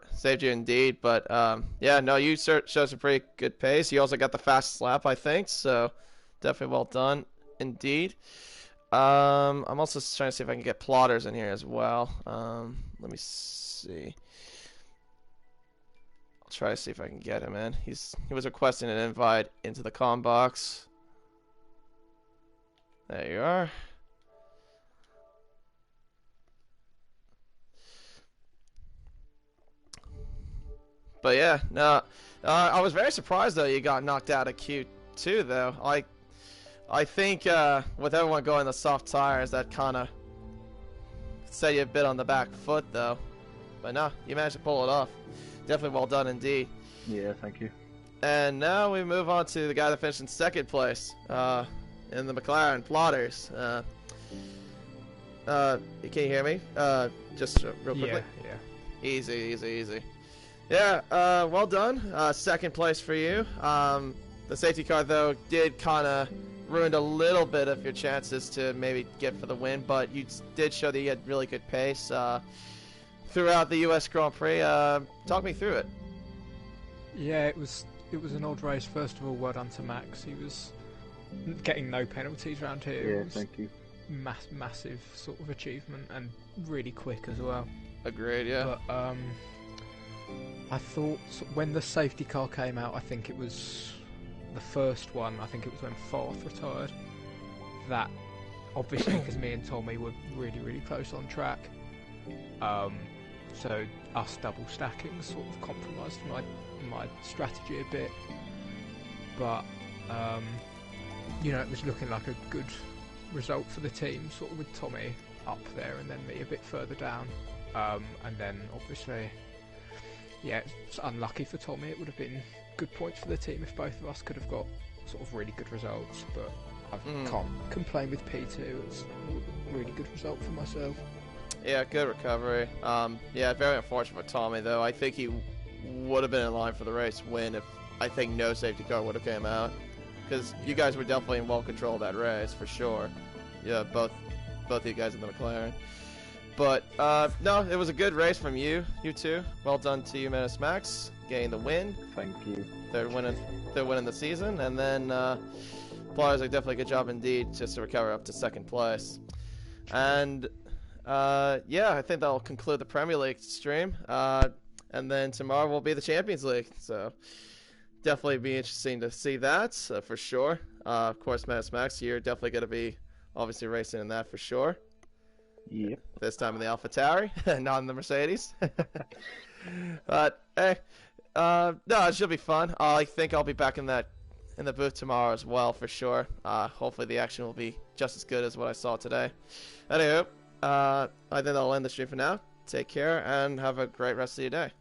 indeed. But yeah, no, you showed some pretty good pace. You also got the fastest lap, I think. So definitely well done indeed. I'm also trying to see if I can get Plotters in here as well. Let me see. I'll try to see if I can get him in. He was requesting an invite into the comm box. There you are. But yeah, no, I was very surprised though you got knocked out of Q2 though. I think with everyone going the soft tires, that kind of set you a bit on the back foot though. But no, you managed to pull it off. Definitely well done indeed. Yeah, thank you. And now we move on to the guy that finished in second place in the McLaren, Plotters. Can you hear me? Just real quickly. Yeah. Easy. Yeah, well done. Second place for you. The safety car, though, did kind of ruin a little bit of your chances to maybe get for the win, but you did show that you had really good pace throughout the US Grand Prix. Talk me through it. Yeah, it was an odd race. First of all, well done to Max. He was getting no penalties around here. Yeah, thank you. Massive sort of achievement, and really quick as well. Agreed, yeah. But I thought when the safety car came out, I think it was the first one, I think it was when Farth retired, that obviously because me and Tommy were really close on track, so us double stacking sort of compromised my strategy a bit, but it was looking like a good result for the team, sort of with Tommy up there and then me a bit further down, and then obviously it's unlucky for Tommy. It would have been good points for the team if both of us could have got sort of really good results, but I can't complain with P2. It's a really good result for myself. Yeah, good recovery. Very unfortunate for Tommy though. I think he would have been in line for the race win if I think no safety car would have came out, because you guys were definitely in well control of that race for sure. Yeah, both of you guys in the McLaren. But no, it was a good race from you two. Well done to you, Menace Max, getting the win. Thank you. They're winning the season, and then Plotters, definitely a good job indeed, just to recover up to second place. And yeah, I think that'll conclude the Premier League stream. And then tomorrow will be the Champions League. So definitely be interesting to see that for sure. Of course, Max, you're definitely going to be obviously racing in that for sure. Yep. This time in the AlphaTauri, not in the Mercedes. But hey, no, it should be fun. I think I'll be back in the booth tomorrow as well for sure. Hopefully the action will be just as good as what I saw today. Anywho, I think I'll end the stream for now. Take care and have a great rest of your day.